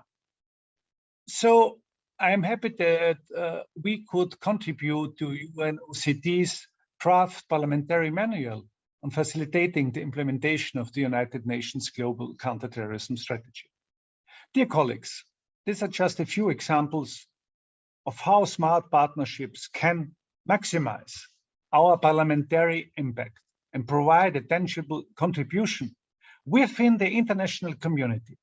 So I am happy that we could contribute to UNOCD's draft parliamentary manual on facilitating the implementation of the United Nations Global Counterterrorism Strategy. Dear colleagues, these are just a few examples of how smart partnerships can maximize our parliamentary impact and provide a tangible contribution within the international community.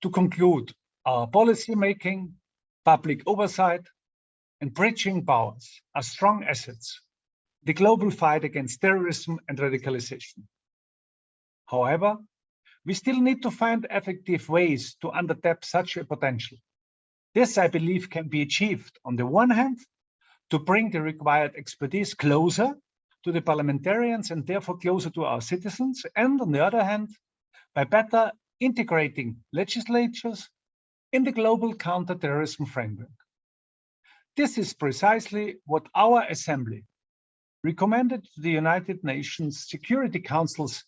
To conclude, our policy making, public oversight, and bridging powers are strong assets in the global fight against terrorism and radicalization. However, we still need to find effective ways to undertap such a potential. This, I believe, can be achieved on the one hand, to bring the required expertise closer to the parliamentarians and therefore closer to our citizens, and on the other hand, by better integrating legislatures in the global counterterrorism framework. This is precisely what our Assembly recommended to the United Nations Security Council's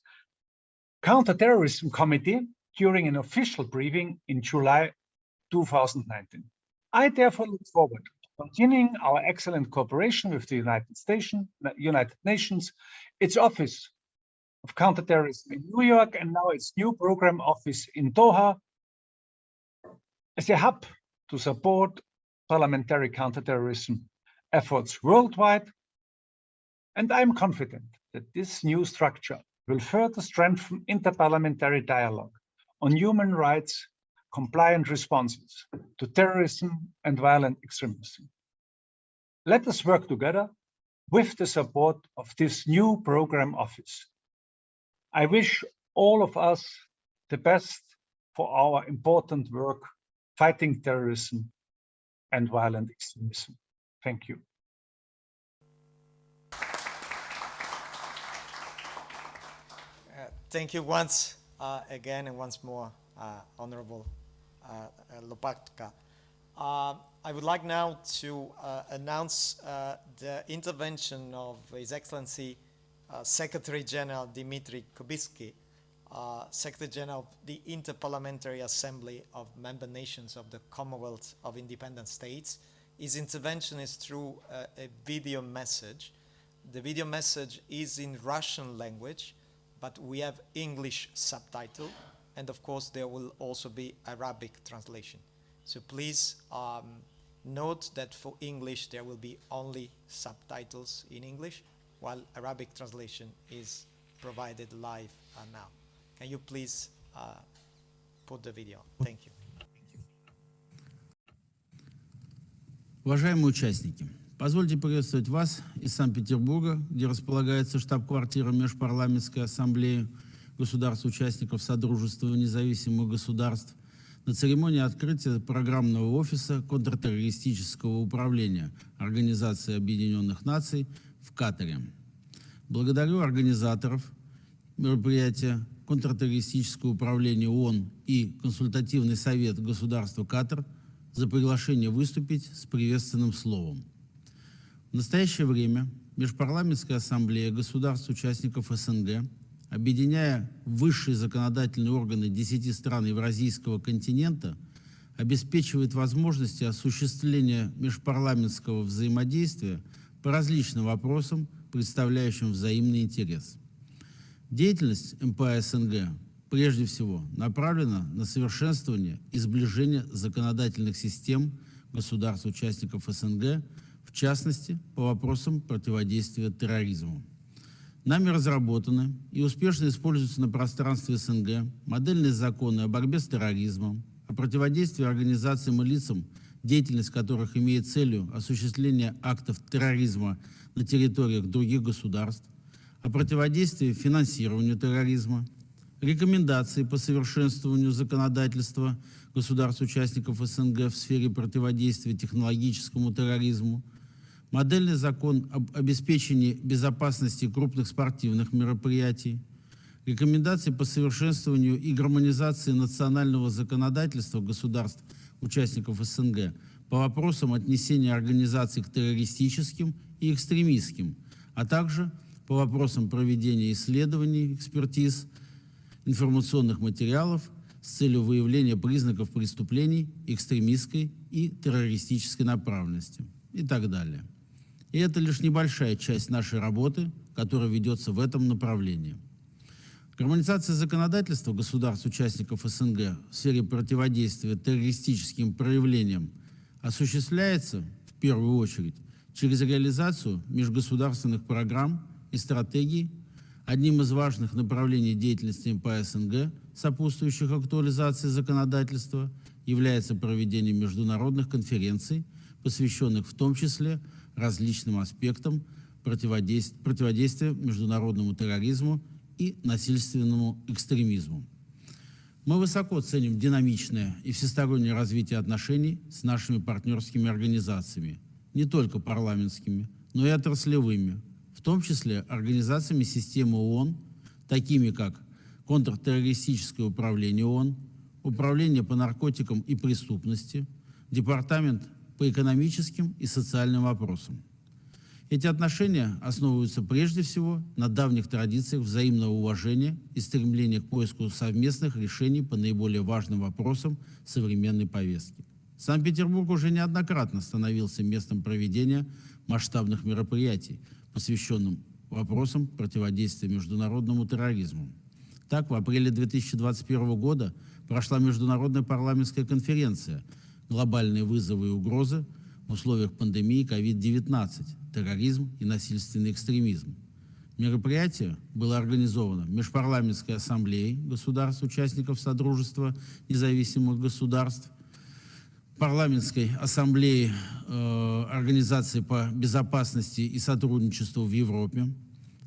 Counterterrorism Committee during an official briefing in July 2019. I therefore look forward to continuing our excellent cooperation with the United Nations, its Office of Counterterrorism in New York, and now its new program office in Doha, as a hub to support parliamentary counterterrorism efforts worldwide. And I'm confident that this new structure will further strengthen interparliamentary dialogue on human rights compliant responses to terrorism and violent extremism. Let us work together with the support of this new program office. I wish all of us the best for our important work fighting terrorism and violent extremism. Thank you. Thank you once again and once more, Honorable Lopatka. I would like now to announce the intervention of His Excellency Secretary General Dmitry Kubitsky, Secretary General of the Interparliamentary Assembly of Member Nations of the Commonwealth of Independent States. His intervention is through a video message. The video message is in Russian language, but we have English subtitle, and of course there will also be Arabic translation. So please note that for English there will be only subtitles in English, while Arabic translation is provided live now. Can you please put the video? Thank you. Уважаемые участники, позвольте приветствовать вас из Санкт-Петербурга, где располагается штаб-квартира Межпарламентской ассамблеи государств-участников Содружества независимых государств, на церемонии открытия программного офиса контртеррористического управления Организации Объединенных Наций в Катаре. Благодарю организаторов мероприятия контртеррористического управления ООН и Консультативный совет государства Катар за приглашение выступить с приветственным словом. В настоящее время Межпарламентская ассамблея государств-участников СНГ, объединяя высшие законодательные органы 10 стран Евразийского континента, обеспечивает возможности осуществления межпарламентского взаимодействия по различным вопросам, представляющим взаимный интерес. Деятельность МПА СНГ прежде всего направлена на совершенствование и сближение законодательных систем государств-участников СНГ, в частности, по вопросам противодействия терроризму. Нами разработаны и успешно используются на пространстве СНГ модельные законы о борьбе с терроризмом, о противодействии организациям и лицам, деятельность которых имеет целью осуществление актов терроризма на территориях других государств, о противодействии финансированию терроризма, рекомендации по совершенствованию законодательства государств-участников СНГ в сфере противодействия технологическому терроризму, модельный закон об обеспечении безопасности крупных спортивных мероприятий, рекомендации по совершенствованию и гармонизации национального законодательства государств-участников СНГ по вопросам отнесения организаций к террористическим и экстремистским, а также по вопросам проведения исследований, экспертиз, информационных материалов с целью выявления признаков преступлений экстремистской и террористической направленности и так далее. И это лишь небольшая часть нашей работы, которая ведется в этом направлении. Гармонизация законодательства государств-участников СНГ в сфере противодействия террористическим проявлениям осуществляется, в первую очередь, через реализацию межгосударственных программ и стратегий. Одним из важных направлений деятельности по СНГ, сопутствующих актуализации законодательства, является проведение международных конференций, посвященных в том числе различным аспектам противодействия международному терроризму и насильственному экстремизму. Мы высоко ценим динамичное и всестороннее развитие отношений с нашими партнерскими организациями, не только парламентскими, но и отраслевыми, в том числе организациями системы ООН, такими как Контртеррористическое управление ООН, Управление по наркотикам и преступности, Департамент по экономическим и социальным вопросам. Эти отношения основываются прежде всего на давних традициях взаимного уважения и стремления к поиску совместных решений по наиболее важным вопросам современной повестки. Санкт-Петербург уже неоднократно становился местом проведения масштабных мероприятий, посвященным вопросам противодействия международному терроризму. Так, в апреле 2021 года прошла международная парламентская конференция «Глобальные вызовы и угрозы в условиях пандемии COVID-19, терроризм и насильственный экстремизм». Мероприятие было организовано Межпарламентской ассамблеей государств-участников Содружества независимых государств, Парламентской ассамблеей Организации по безопасности и сотрудничеству в Европе,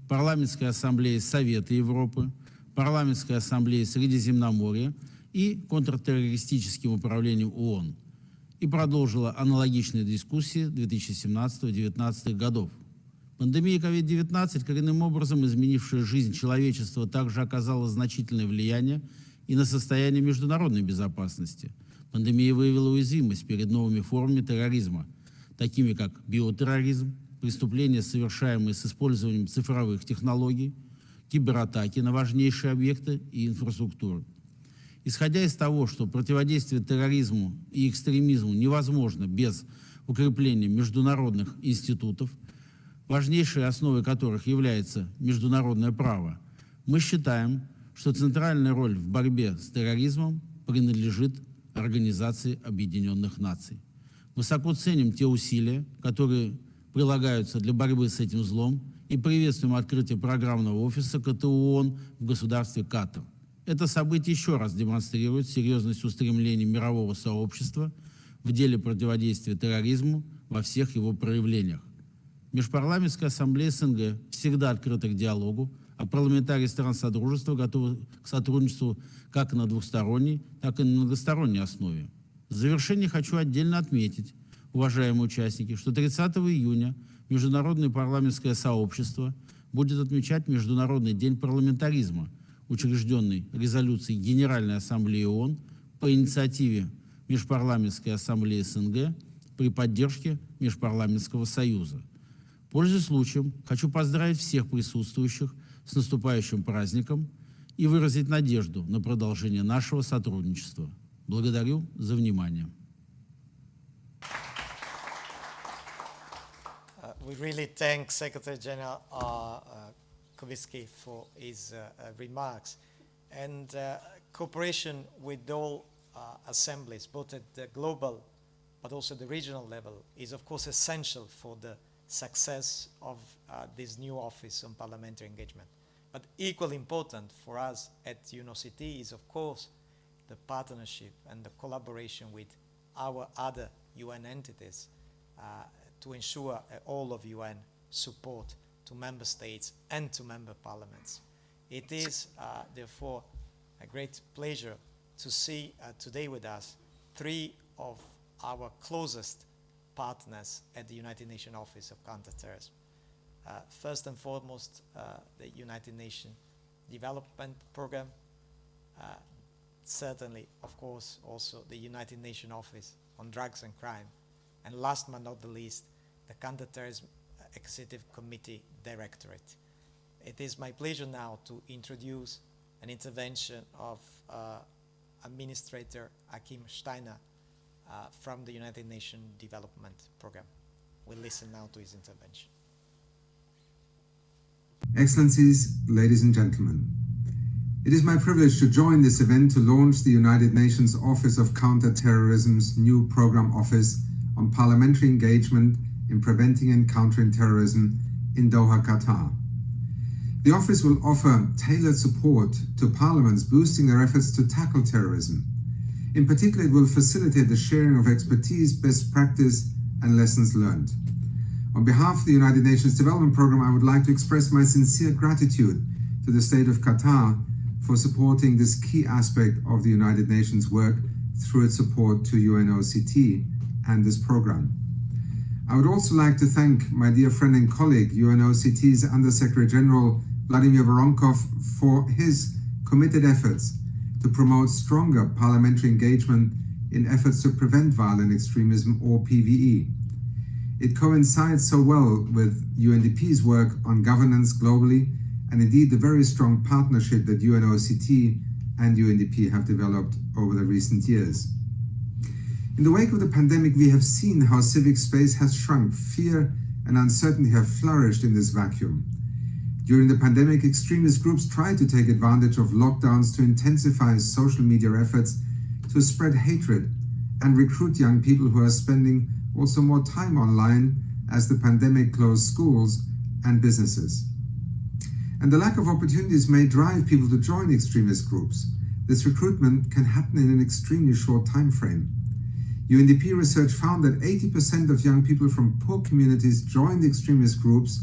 Парламентской ассамблеей Совета Европы, Парламентской ассамблеей Средиземноморья и Контртеррористическим управлением ООН, и продолжила аналогичные дискуссии 2017-2019 годов. Пандемия COVID-19, коренным образом изменившая жизнь человечества, также оказала значительное влияние и на состояние международной безопасности. Пандемия выявила уязвимость перед новыми формами терроризма, такими как биотерроризм, преступления, совершаемые с использованием цифровых технологий, кибератаки на важнейшие объекты и инфраструктуру. Исходя из того, что противодействие терроризму и экстремизму невозможно без укрепления международных институтов, важнейшей основой которых является международное право, мы считаем, что центральная роль в борьбе с терроризмом принадлежит Организации Объединенных Наций. Высоко ценим те усилия, которые прилагаются для борьбы с этим злом, и приветствуем открытие программного офиса КТУ ООН в государстве Катар. Это событие еще раз демонстрирует серьезность устремлений мирового сообщества в деле противодействия терроризму во всех его проявлениях. Межпарламентская ассамблея СНГ всегда открыта к диалогу, а парламентарии стран Содружества готовы к сотрудничеству как на двухсторонней, так и на многосторонней основе. В завершение хочу отдельно отметить, уважаемые участники, что 30 июня Международное парламентское сообщество будет отмечать Международный день парламентаризма, учрежденный резолюцией Генеральной Ассамблеи ООН по инициативе Межпарламентской ассамблеи СНГ при поддержке Межпарламентского союза. Пользуясь случаем, хочу поздравить всех присутствующих с наступающим праздником и выразить надежду на продолжение нашего сотрудничества. Благодарю за внимание. We really thank Secretary General Kowicki for his remarks. And cooperation with all assemblies, both at the global but also the regional level, is of course essential for the success of this new office on parliamentary engagement. But equally important for us at UNOCT is of course the partnership and the collaboration with our other UN entities to ensure all of UN support to member states and to member parliaments. It is therefore a great pleasure to see today with us three of our closest partners at the United Nations Office of Counterterrorism. First and foremost, the United Nations Development Program, certainly, of course, also the United Nations Office on Drugs and Crime, and last but not the least, the Counterterrorism Executive Committee Directorate. It is my pleasure now to introduce an intervention of Administrator Achim Steiner from the United Nations Development Program. We'll listen now to his intervention. Excellencies, ladies and gentlemen, it is my privilege to join this event to launch the United Nations Office of Counterterrorism's new Program Office on Parliamentary Engagement in Preventing and Countering Terrorism in Doha, Qatar. The office will offer tailored support to parliaments boosting their efforts to tackle terrorism. In particular, it will facilitate the sharing of expertise, best practice, and lessons learned. On behalf of the United Nations Development Programme, I would like to express my sincere gratitude to the State of Qatar for supporting this key aspect of the United Nations work through its support to UNOCT and this programme. I would also like to thank my dear friend and colleague, UNOCT's Under-Secretary General Flodimir Voronkov, for his committed efforts to promote stronger parliamentary engagement in efforts to prevent violent extremism, or PVE. It coincides so well with UNDP's work on governance globally, and indeed the very strong partnership that UNOCT and UNDP have developed over the recent years. In the wake of the pandemic, we have seen how civic space has shrunk. Fear and uncertainty have flourished in this vacuum. During the pandemic, extremist groups tried to take advantage of lockdowns to intensify social media efforts to spread hatred and recruit young people who are spending also more time online as the pandemic closed schools and businesses. And the lack of opportunities may drive people to join extremist groups. This recruitment can happen in an extremely short time frame. UNDP research found that 80% of young people from poor communities joined extremist groups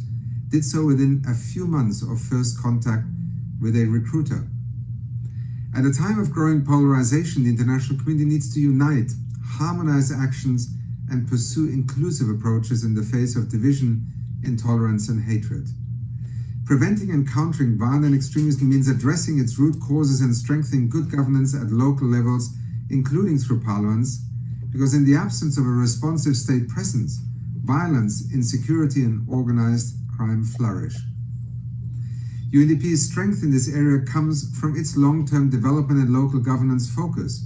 did so within a few months of first contact with a recruiter. At a time of growing polarization, the international community needs to unite, harmonize actions, and pursue inclusive approaches in the face of division, intolerance, and hatred. Preventing and countering violent extremism means addressing its root causes and strengthening good governance at local levels, including through parliaments, because in the absence of a responsive state presence, violence, insecurity, and organized crime flourish. UNDP's strength in this area comes from its long-term development and local governance focus,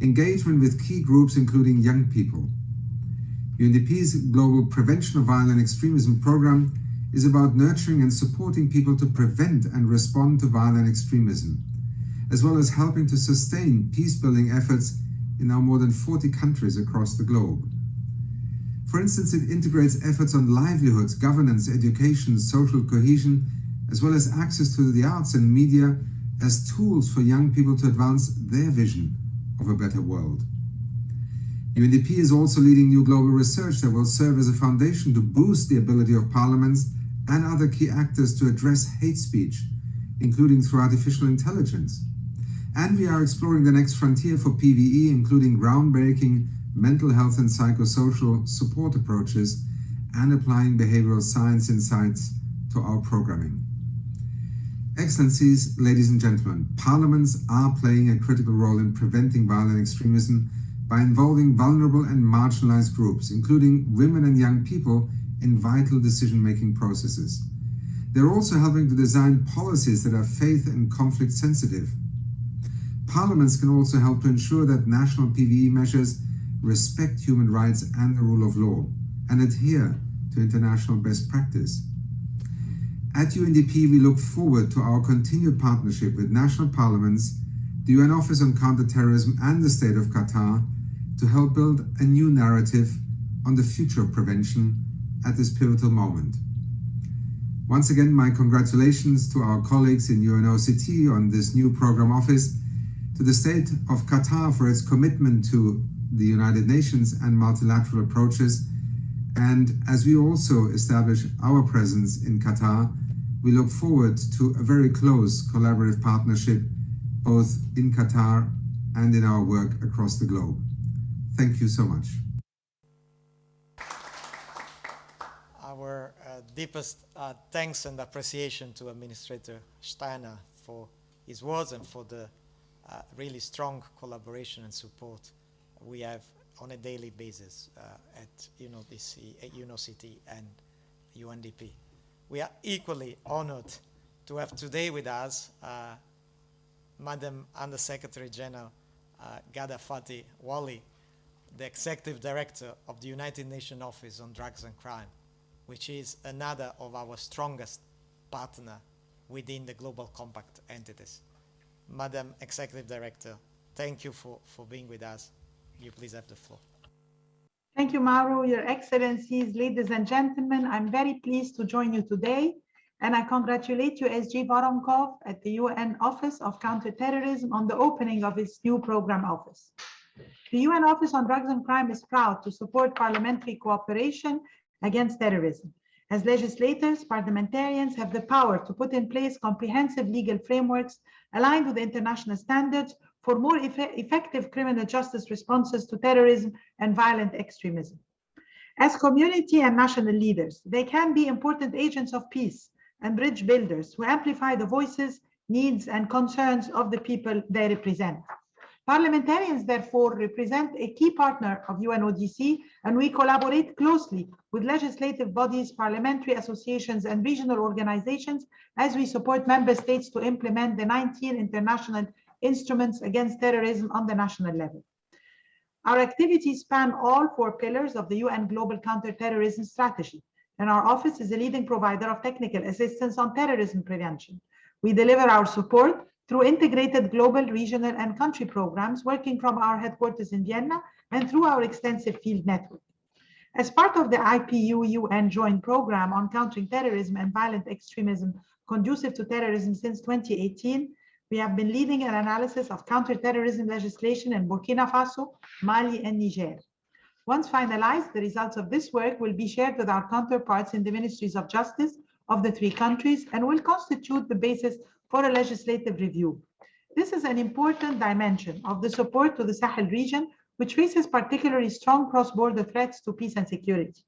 engagement with key groups including young people. UNDP's Global Prevention of Violent Extremism program is about nurturing and supporting people to prevent and respond to violent extremism, as well as helping to sustain peace-building efforts in now more than 40 countries across the globe. For instance, it integrates efforts on livelihoods, governance, education, social cohesion, as well as access to the arts and media as tools for young people to advance their vision of a better world. UNDP is also leading new global research that will serve as a foundation to boost the ability of parliaments and other key actors to address hate speech, including through artificial intelligence. And we are exploring the next frontier for PVE, including groundbreaking mental health and psychosocial support approaches and applying behavioral science insights to our programming. Excellencies, ladies and gentlemen, parliaments are playing a critical role in preventing violent extremism by involving vulnerable and marginalized groups, including women and young people, in vital decision-making processes. They're also helping to design policies that are faith and conflict sensitive. Parliaments can also help to ensure that national PVE measures respect human rights and the rule of law and adhere to international best practice. At UNDP, we look forward to our continued partnership with national parliaments, the UN Office on Counterterrorism, and the State of Qatar to help build a new narrative on the future of prevention at this pivotal moment. Once again, my congratulations to our colleagues in UNOCT on this new program office, to the State of Qatar for its commitment to the United Nations and multilateral approaches, and as we also establish our presence in Qatar, we look forward to a very close collaborative partnership both in Qatar and in our work across the globe. Thank you so much. Our deepest thanks and appreciation to Administrator Steiner for his words and for the really strong collaboration and support we have on a daily basis at UNODC, at UNOCT and UNDP. We are equally honored to have today with us Madam Under Secretary General Ghada Fatih Wali, the Executive Director of the United Nations Office on Drugs and Crime, which is another of our strongest partner within the Global Compact entities. Madam Executive Director, thank you for being with us. You please have the floor. Thank you, Mauro. Your Excellencies, ladies and gentlemen, I'm very pleased to join you today, and I congratulate you, SG Voronkov, at the UN Office of Counterterrorism on the opening of its new program office. The UN Office on Drugs and Crime is proud to support parliamentary cooperation against terrorism. As legislators, parliamentarians have the power to put in place comprehensive legal frameworks aligned with international standards for more effective criminal justice responses to terrorism and violent extremism. As community and national leaders, they can be important agents of peace and bridge builders who amplify the voices, needs, and concerns of the people they represent. Parliamentarians, therefore, represent a key partner of UNODC, and we collaborate closely with legislative bodies, parliamentary associations, and regional organizations as we support member states to implement the 19 international instruments against terrorism on the national level. Our activities span all 4 pillars of the UN Global Counterterrorism Strategy, and our office is a leading provider of technical assistance on terrorism prevention. We deliver our support through integrated global, regional, and country programs working from our headquarters in Vienna and through our extensive field network. As part of the IPU-UN Joint Program on Countering Terrorism and Violent Extremism conducive to terrorism since 2018, we have been leading an analysis of counterterrorism legislation in Burkina Faso, Mali, and Niger. Once finalized, the results of this work will be shared with our counterparts in the ministries of justice of the 3 countries and will constitute the basis for a legislative review. This is an important dimension of the support to the Sahel region, which faces particularly strong cross-border threats to peace and security.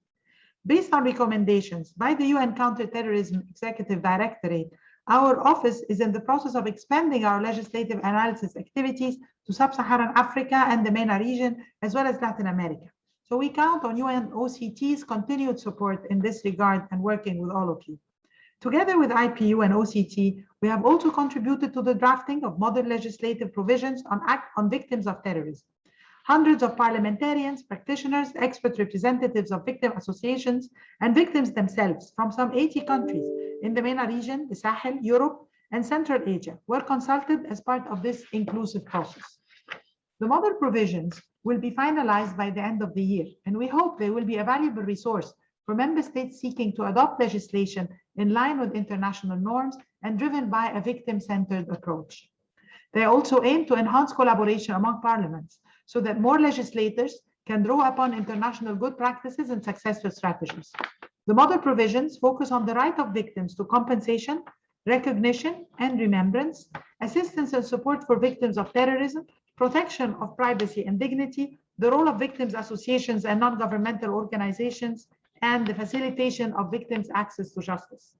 Based on recommendations by the UN Counterterrorism Executive Directorate, our office is in the process of expanding our legislative analysis activities to Sub-Saharan Africa and the MENA region, as well as Latin America. So we count on UNOCT's continued support in this regard and working with all of you. Together with IPU and OCT, we have also contributed to the drafting of modern legislative provisions on victims of terrorism. Hundreds of parliamentarians, practitioners, expert representatives of victim associations, and victims themselves from some 80 countries in the MENA region, the Sahel, Europe, and Central Asia were consulted as part of this inclusive process. The model provisions will be finalized by the end of the year, and we hope they will be a valuable resource for member states seeking to adopt legislation in line with international norms and driven by a victim-centered approach. They also aim to enhance collaboration among parliaments so that more legislators can draw upon international good practices and successful strategies. The model provisions focus on the right of victims to compensation, recognition and remembrance, assistance and support for victims of terrorism, protection of privacy and dignity, the role of victims associations and non-governmental organizations, and the facilitation of victims' access to justice.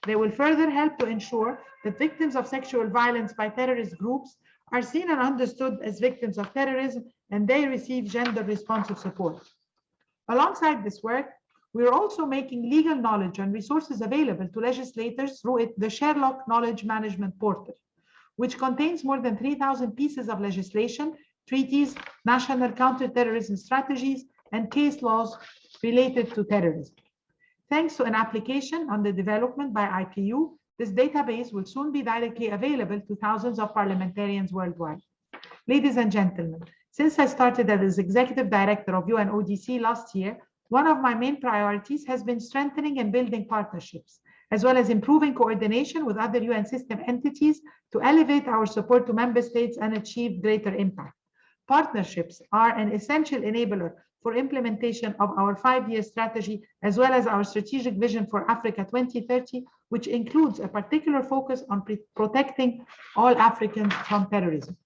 They will further help to ensure that victims of sexual violence by terrorist groups are seen and understood as victims of terrorism, and they receive gender-responsive support. Alongside this work, we are also making legal knowledge and resources available to legislators through the Sherlock Knowledge Management Portal, which contains more than 3,000 pieces of legislation, treaties, national counterterrorism strategies, and case laws related to terrorism. Thanks to an application under development by IPU, this database will soon be directly available to thousands of parliamentarians worldwide. Ladies and gentlemen, since I started as Executive Director of UNODC last year, one of my main priorities has been strengthening and building partnerships, as well as improving coordination with other UN system entities to elevate our support to member states and achieve greater impact. Partnerships are an essential enabler for implementation of our 5-year strategy, as well as our strategic vision for Africa 2030, which includes a particular focus on protecting all Africans from terrorism.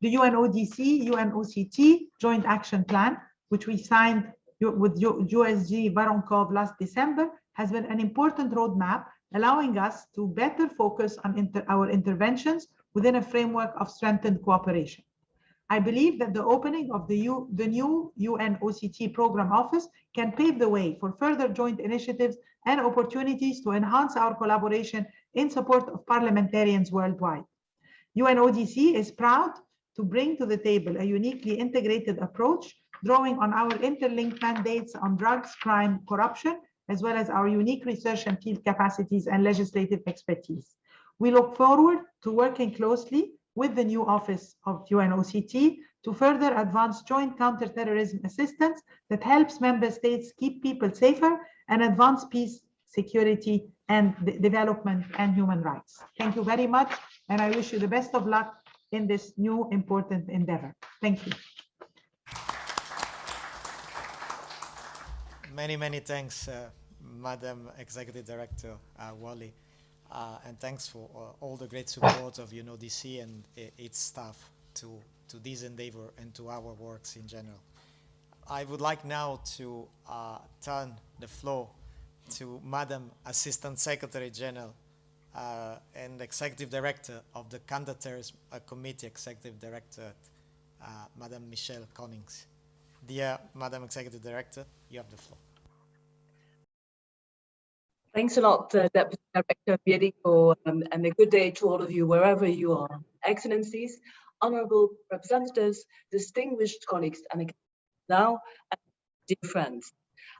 The UNODC, UNOCT Joint Action Plan, which we signed with USG Voronkov last December, has been an important roadmap, allowing us to better focus on our interventions within a framework of strengthened cooperation. I believe that the opening of the new UNOCT program office can pave the way for further joint initiatives and opportunities to enhance our collaboration in support of parliamentarians worldwide. UNODC is proud to bring to the table a uniquely integrated approach, drawing on our interlinked mandates on drugs, crime, corruption, as well as our unique research and field capacities and legislative expertise. We look forward to working closely with the new office of UNOCT to further advance joint counterterrorism assistance that helps member states keep people safer and advance peace, security, and development and human rights. Thank you very much, and I wish you the best of luck in this new important endeavor. Thank you. Many thanks, Madam Executive Director Wally, and thanks for all the great support of UNODC and its staff to this endeavor and to our works in general. I would like now to turn the floor to Madam Assistant Secretary General and Executive Director of the Counterterrorism Committee Executive Director, Madam Michelle Konings. Dear Madam Executive Director, you have the floor. Thanks a lot, Deputy Director Bieriko, and a good day to all of you, wherever you are. Excellencies, honorable representatives, distinguished colleagues, and now, dear friends.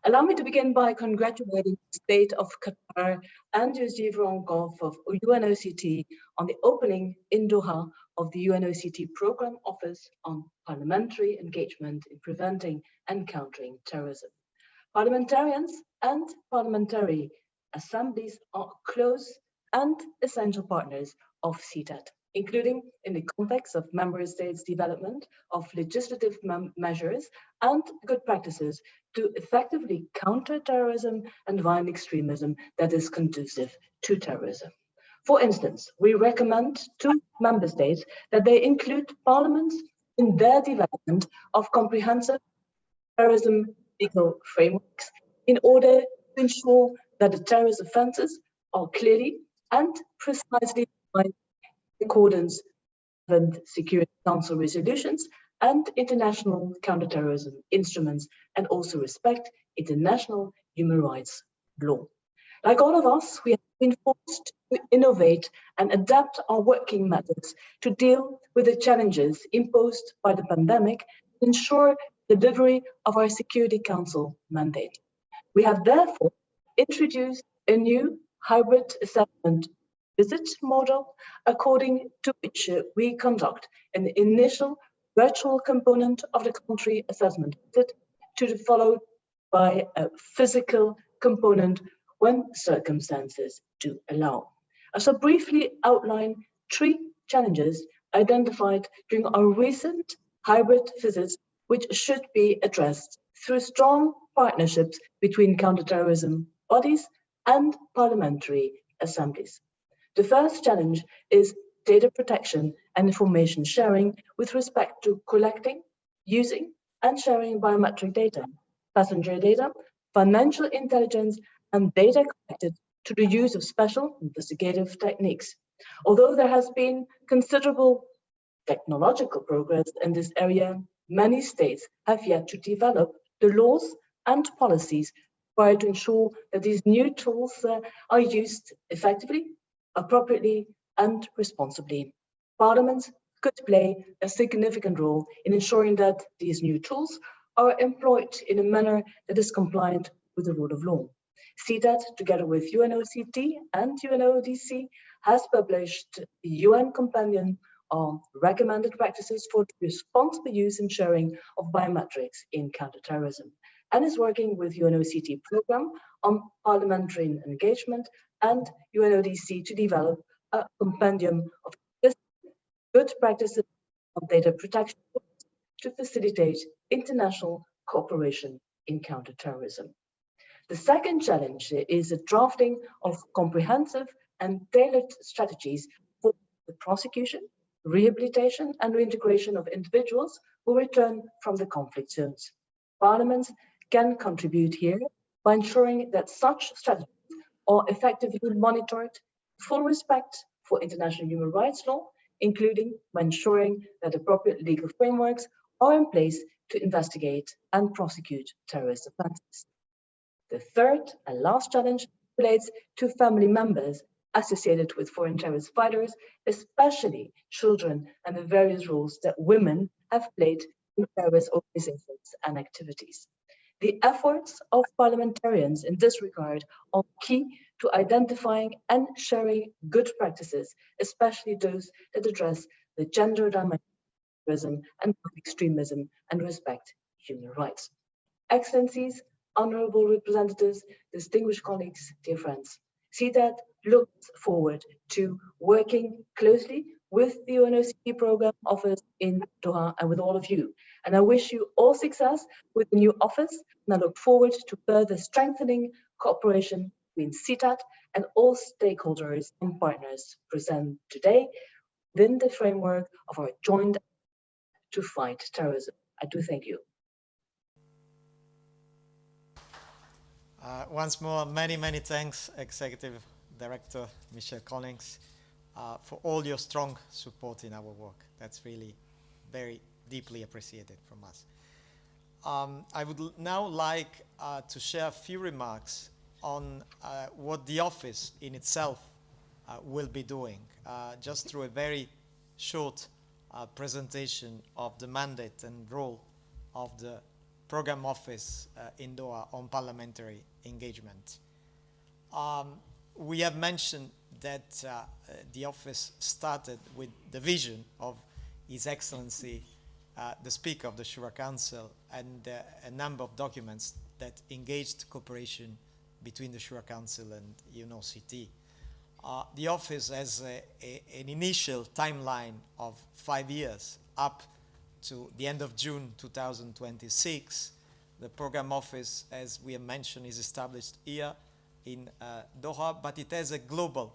Allow me to begin by congratulating the state of Qatar and USG Voronkov of UNOCT on the opening in Doha of the UNOCT Program Office on Parliamentary Engagement in Preventing and Countering Terrorism. Parliamentarians and parliamentary assemblies are close and essential partners of CTAT, including in the context of member states' development of legislative measures and good practices to effectively counter terrorism and violent extremism that is conducive to terrorism. For instance, we recommend to member states that they include parliaments in their development of comprehensive terrorism legal frameworks in order to ensure that the terrorist offences are clearly and precisely defined in accordance with Security Council resolutions and international counterterrorism instruments, and also respect international human rights law. Like all of us, we have been forced to innovate and adapt our working methods to deal with the challenges imposed by the pandemic to ensure the delivery of our Security Council mandate. We have therefore introduced a new hybrid assessment visit model, according to which we conduct an initial virtual component of the country assessment visit to be followed by a physical component when circumstances do allow. I shall briefly outline 3 challenges identified during our recent hybrid visits, which should be addressed through strong partnerships between counterterrorism bodies and parliamentary assemblies. The first challenge is data protection and information sharing with respect to collecting, using, and sharing biometric data, passenger data, financial intelligence, and data collected to the use of special investigative techniques. Although there has been considerable technological progress in this area, many states have yet to develop the laws and policies required to ensure that these new tools are used effectively, appropriately, and responsibly. Parliaments could play a significant role in ensuring that these new tools are employed in a manner that is compliant with the rule of law. CTAT, together with UNOCT and UNODC, has published the UN Companion on recommended practices for responsible use and sharing of biometrics in counterterrorism, and is working with UNOCT program on parliamentary engagement and UNODC to develop a compendium of good practices on data protection to facilitate international cooperation in counterterrorism. The second challenge is the drafting of comprehensive and tailored strategies for the prosecution, rehabilitation, and reintegration of individuals who return from the conflict zones. Parliaments can contribute here by ensuring that such strategies are effectively monitored, full respect for international human rights law, including by ensuring that appropriate legal frameworks are in place to investigate and prosecute terrorist offenses. The third and last challenge relates to family members associated with foreign terrorist fighters, especially children, and the various roles that women have played in terrorist organizations and activities. The efforts of parliamentarians in this regard are key to identifying and sharing good practices, especially those that address the gender dimension of terrorism and extremism and respect human rights. Excellencies, honorable representatives, distinguished colleagues, dear friends, SIDAT looks forward to working closely with the UNOCT Program Office in Doha and with all of you. And I wish you all success with the new office, and I look forward to further strengthening cooperation between SIDAT and all stakeholders and partners present today within the framework of our joint to fight terrorism. I do thank you. Once more, many, many thanks, Executive Director Michel Konings, for all your strong support in our work. That's really very deeply appreciated from us. I would now like to share a few remarks on what the office in itself will be doing, just through a very short presentation of the mandate and role of the Program Office in Doha on parliamentary engagement. We have mentioned that the office started with the vision of His Excellency, the Speaker of the Shura Council, and a number of documents that engaged cooperation between the Shura Council and UNOCT. The office has an initial timeline of 5 years up to the end of June 2026. The program office, as we have mentioned, is established here in Doha, but it has a global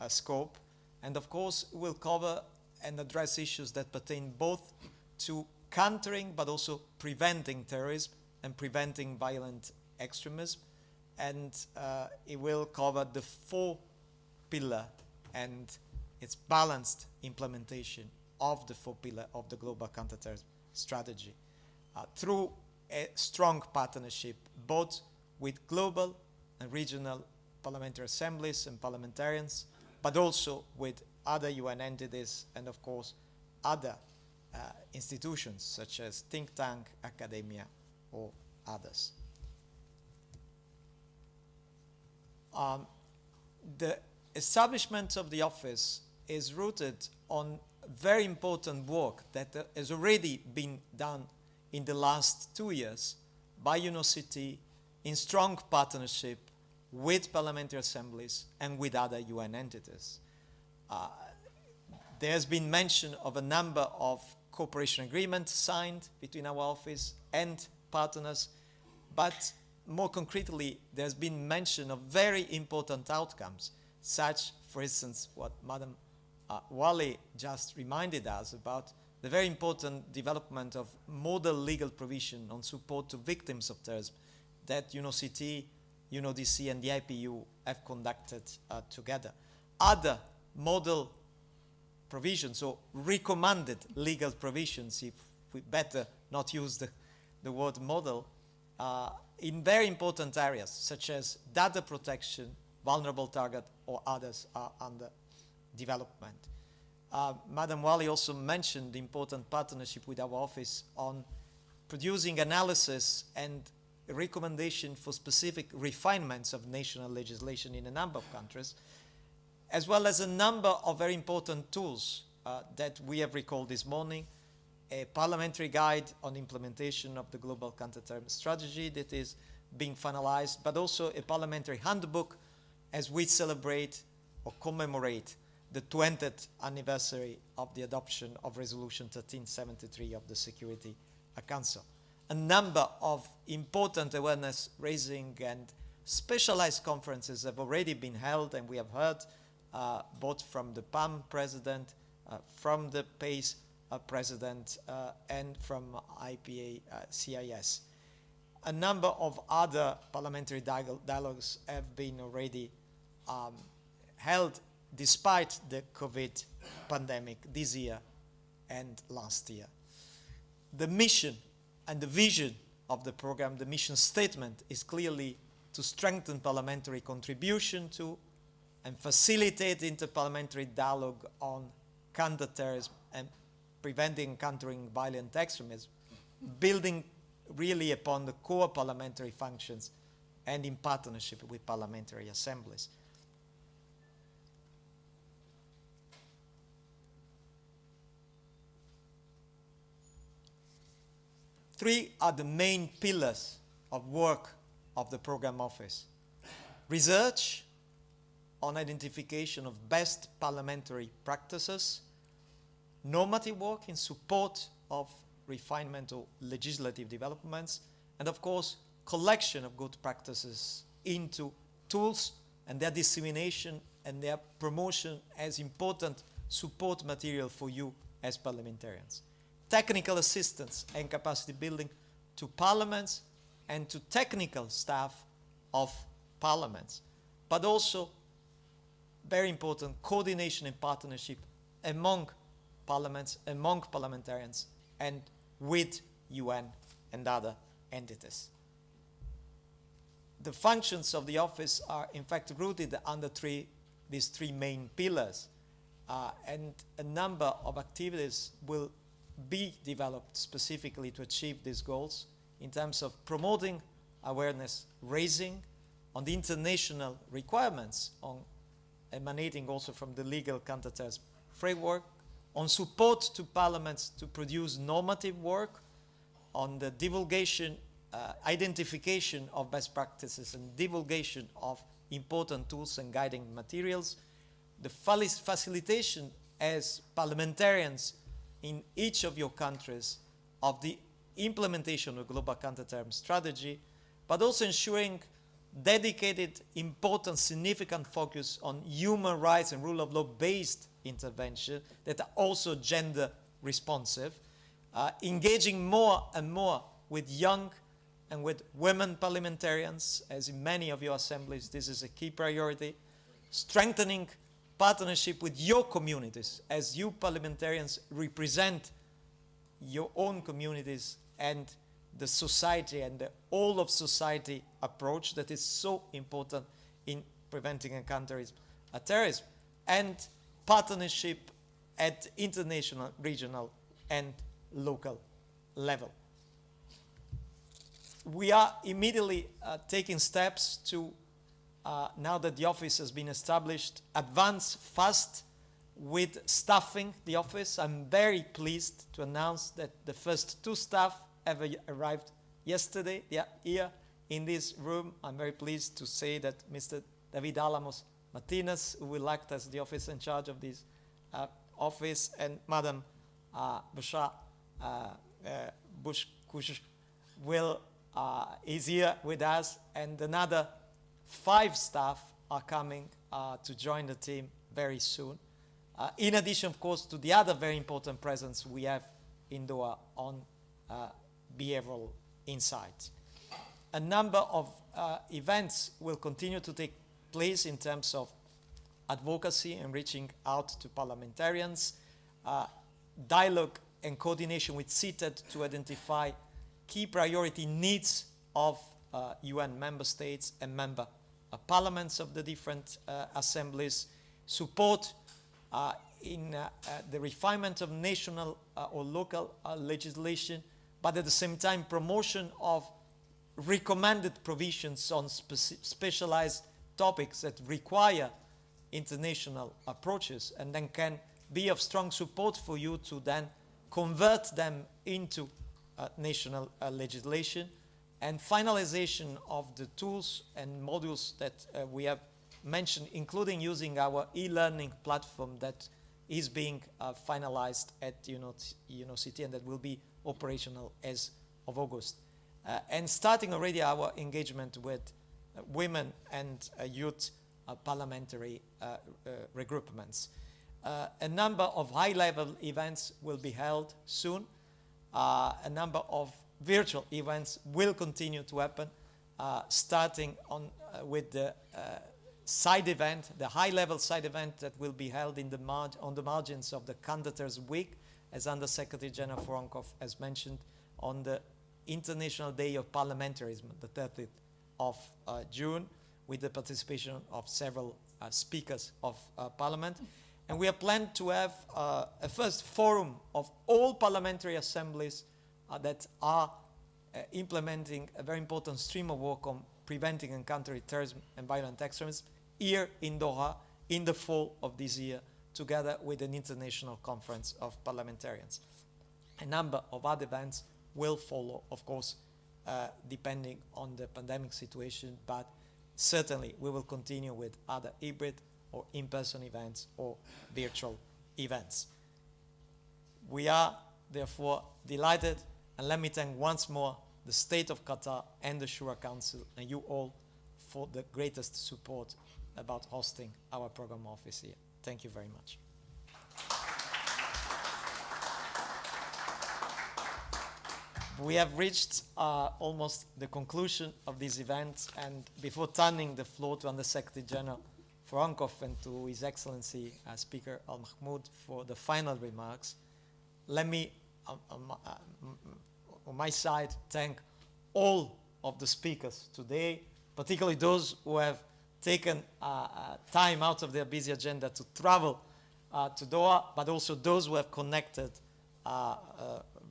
scope, and of course will cover and address issues that pertain both to countering but also preventing terrorism and preventing violent extremism, and it will cover the 4-pillar and its balanced implementation of the 4-pillar of the global counterterrorism strategy through a strong partnership both with global and regional parliamentary assemblies and parliamentarians, but also with other UN entities and of course other institutions such as think tank, academia, or others. The establishment of the office is rooted on very important work that has already been done in the last 2 years by UNOCT in strong partnership with parliamentary assemblies and with other UN entities. There has been mention of a number of cooperation agreements signed between our office and partners, but more concretely, there's been mention of very important outcomes, such, for instance, what Madam Wally just reminded us about, the very important development of model legal provision on support to victims of terrorism that UNOCT, UNODC, and the IPU have conducted together. Other model provisions, or recommended legal provisions, if we better not use the word model, in very important areas such as data protection, vulnerable target, or others are under development. Madam Wali also mentioned the important partnership with our office on producing analysis and recommendation for specific refinements of national legislation in a number of countries, as well as a number of very important tools that we have recalled this morning. A parliamentary guide on implementation of the global counterterrorism strategy that is being finalized, but also a parliamentary handbook as we celebrate or commemorate the 20th anniversary of the adoption of Resolution 1373 of the Security Council. A number of important awareness raising and specialized conferences have already been held, and we have heard both from the PAM president, from the PACE president, and from IPA CIS. A number of other parliamentary dialogues have been already held despite the COVID pandemic this year and last year. The mission and the vision of the program, the mission statement, is clearly to strengthen parliamentary contribution to and facilitate interparliamentary dialogue on counterterrorism and preventing and countering violent extremism, building really upon the core parliamentary functions and in partnership with parliamentary assemblies. Three are the main pillars of work of the program office. Research on identification of best parliamentary practices, normative work in support of refinement of legislative developments, and of course, collection of good practices into tools and their dissemination and their promotion as important support material for you as parliamentarians. Technical assistance and capacity building to parliaments and to technical staff of parliaments, but also, very important, coordination and partnership among parliaments, among parliamentarians, and with UN and other entities. The functions of the office are in fact rooted under these three main pillars, and a number of activities will be developed specifically to achieve these goals in terms of promoting awareness raising on the international requirements on emanating also from the legal counterterrorism framework, on support to parliaments to produce normative work, on the divulgation, identification of best practices and divulgation of important tools and guiding materials, the facilitation as parliamentarians in each of your countries of the implementation of global counterterrorism strategy, but also ensuring dedicated, important, significant focus on human rights and rule of law based intervention that are also gender responsive, engaging more and more with young and with women parliamentarians, as in many of your assemblies this is a key priority, strengthening partnership with your communities as you parliamentarians represent your own communities and the society and the all of society approach that is so important in preventing and countering terrorism, and partnership at international, regional, and local level. We are immediately taking steps to, now that the office has been established, advance fast with staffing the office. I'm very pleased to announce that the first 2 staff have arrived yesterday. They are here in this room. I'm very pleased to say that Mr. David Alamos Martinez, who will act as the officer in charge of this office, and Madam Bushra Bushkush is here with us, and another 5 staff are coming to join the team very soon. In addition, of course, to the other very important presence we have in Doha on behavioral insights. A number of events will continue to take place in terms of advocacy and reaching out to parliamentarians, dialogue and coordination with CITED to identify key priority needs of UN member states and member parliaments of the different assemblies, support in the refinement of national or local legislation, but at the same time promotion of recommended provisions on specialized topics that require international approaches and then can be of strong support for you to then convert them into national legislation, and finalization of the tools and modules that we have mentioned, including using our e-learning platform that is being finalized at UNOCT and that will be operational as of August. And starting already our engagement with women and youth parliamentary regroupments. A number of high-level events will be held soon. A number of virtual events will continue to happen, starting with the side event, the high-level side event that will be held in on the margins of the Candidates Week, as Under Secretary General Foronkov has mentioned, on the International Day of Parliamentarism, the 30th of June, with the participation of several speakers of Parliament. And we are planned to have a first forum of all parliamentary assemblies that are implementing a very important stream of work on preventing and countering terrorism and violent extremism here in Doha in the fall of this year, together with an international conference of parliamentarians. A number of other events will follow, of course, depending on the pandemic situation, but certainly we will continue with other hybrid or in-person events or virtual events. We are therefore delighted, and let me thank once more the State of Qatar and the Shura Council and you all for the greatest support about hosting our program office here. Thank you very much. We have reached almost the conclusion of this event, and before turning the floor to Under Secretary General Foronkov and to His Excellency Speaker Al-Mahmoud for the final remarks, let me, on my side, thank all of the speakers today, particularly those who have taken time out of their busy agenda to travel to Doha, but also those who have connected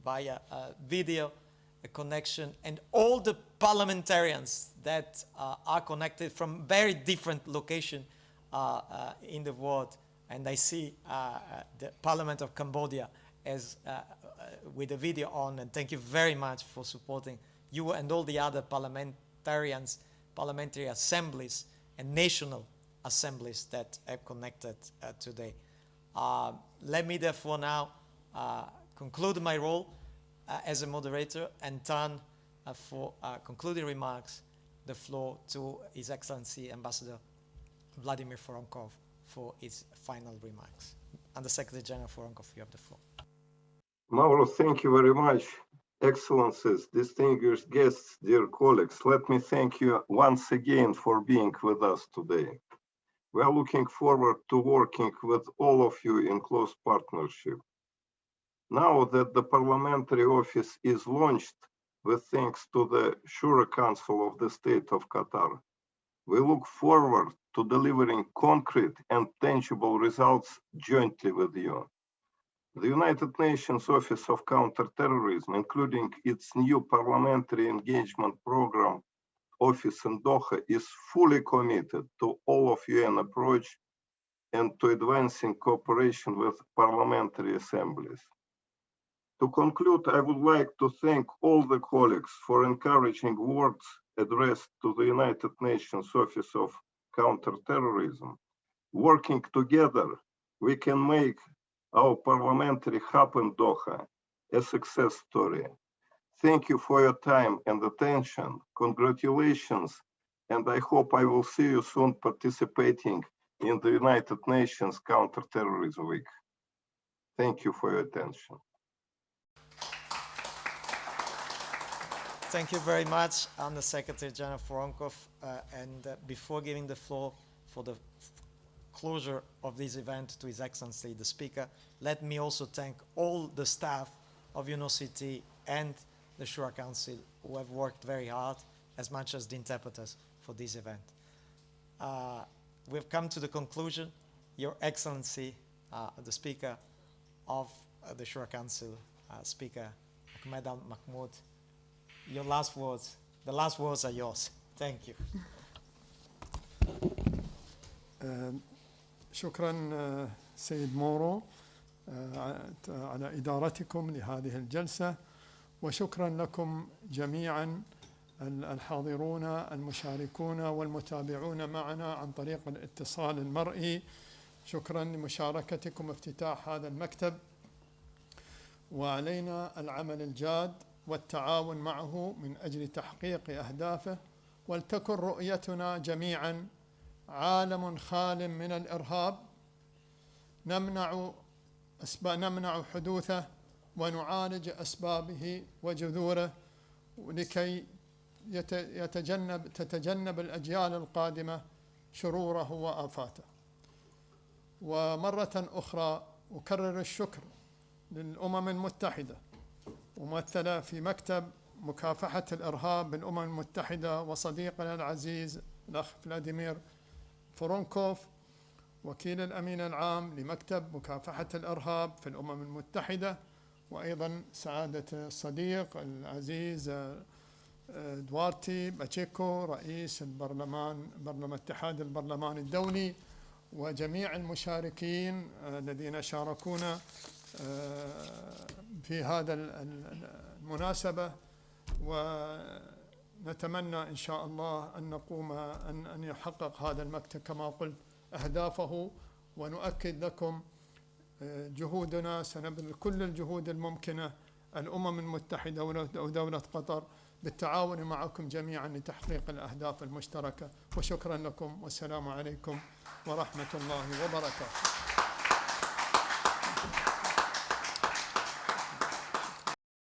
via video connection, and all the parliamentarians that are connected from very different locations in the world. And I see the Parliament of Cambodia as with the video on, and thank you very much for supporting you and all the other parliamentarians, parliamentary assemblies and national assemblies that have connected today. Let me therefore now conclude my role as a moderator and turn for concluding remarks the floor to His Excellency Ambassador Vladimir Foronkov for his final remarks. Under Secretary General Foronkov, you have the floor. Mauro, thank you very much. Excellencies, distinguished guests, dear colleagues, let me thank you once again for being with us today. We are looking forward to working with all of you in close partnership. Now that the parliamentary office is launched, with thanks to the Shura Council of the State of Qatar, we look forward to delivering concrete and tangible results jointly with you. The United Nations Office of Counterterrorism, including its new parliamentary engagement program office in Doha, is fully committed to all of UN approach and to advancing cooperation with parliamentary assemblies. To conclude, I would like to thank all the colleagues for encouraging words addressed to the United Nations Office of Counterterrorism. Working together, we can make our parliamentary hub in Doha a success story. Thank you for your time and attention. Congratulations, and I hope I will see you soon participating in the United Nations Counterterrorism Week. Thank you for your attention. Thank you very much, Under Secretary General Foronkov. And before giving the floor for the closure of this event to His Excellency, the Speaker, let me also thank all the staff of UNOCT and the Shura Council who have worked very hard, as much as the interpreters, for this event. We've come to the conclusion. Your Excellency, the Speaker of the Shura Council, Speaker Ahmed Mahmoud, your last words, the last words are yours. Thank you. شكرا سيد مورو على إدارتكم لهذه الجلسة، وشكرا لكم جميعا الحاضرون المشاركون والمتابعون معنا عن طريق الاتصال المرئي. شكرا لمشاركتكم افتتاح هذا المكتب، وعلينا العمل الجاد والتعاون معه من أجل تحقيق أهدافه ولتكن رؤيتنا جميعا عالم خال من الإرهاب نمنع حدوثه ونعالج أسبابه وجذوره لكي تتجنب الأجيال القادمة شروره وآفاته. ومرة أخرى أكرر الشكر للأمم المتحدة ممثلة في مكتب مكافحة الإرهاب بالأمم المتحدة، وصديقنا العزيز الأخ فلاديمير فورونكوف وكيل الأمين العام لمكتب مكافحة الإرهاب في الأمم المتحدة، وأيضا سعادة الصديق العزيز دوارتي باتشيكو رئيس الاتحاد البرلماني الدولي، وجميع المشاركين الذين شاركونا في هذا المناسبة. ونتمنى إن شاء الله أن نقوم أن يحقق هذا المكتب كما قلت أهدافه، ونؤكد لكم جهودنا سنبذل كل الجهود الممكنة الأمم المتحدة ودولة قطر بالتعاون معكم جميعا لتحقيق الأهداف المشتركة. وشكرا لكم والسلام عليكم ورحمة الله وبركاته.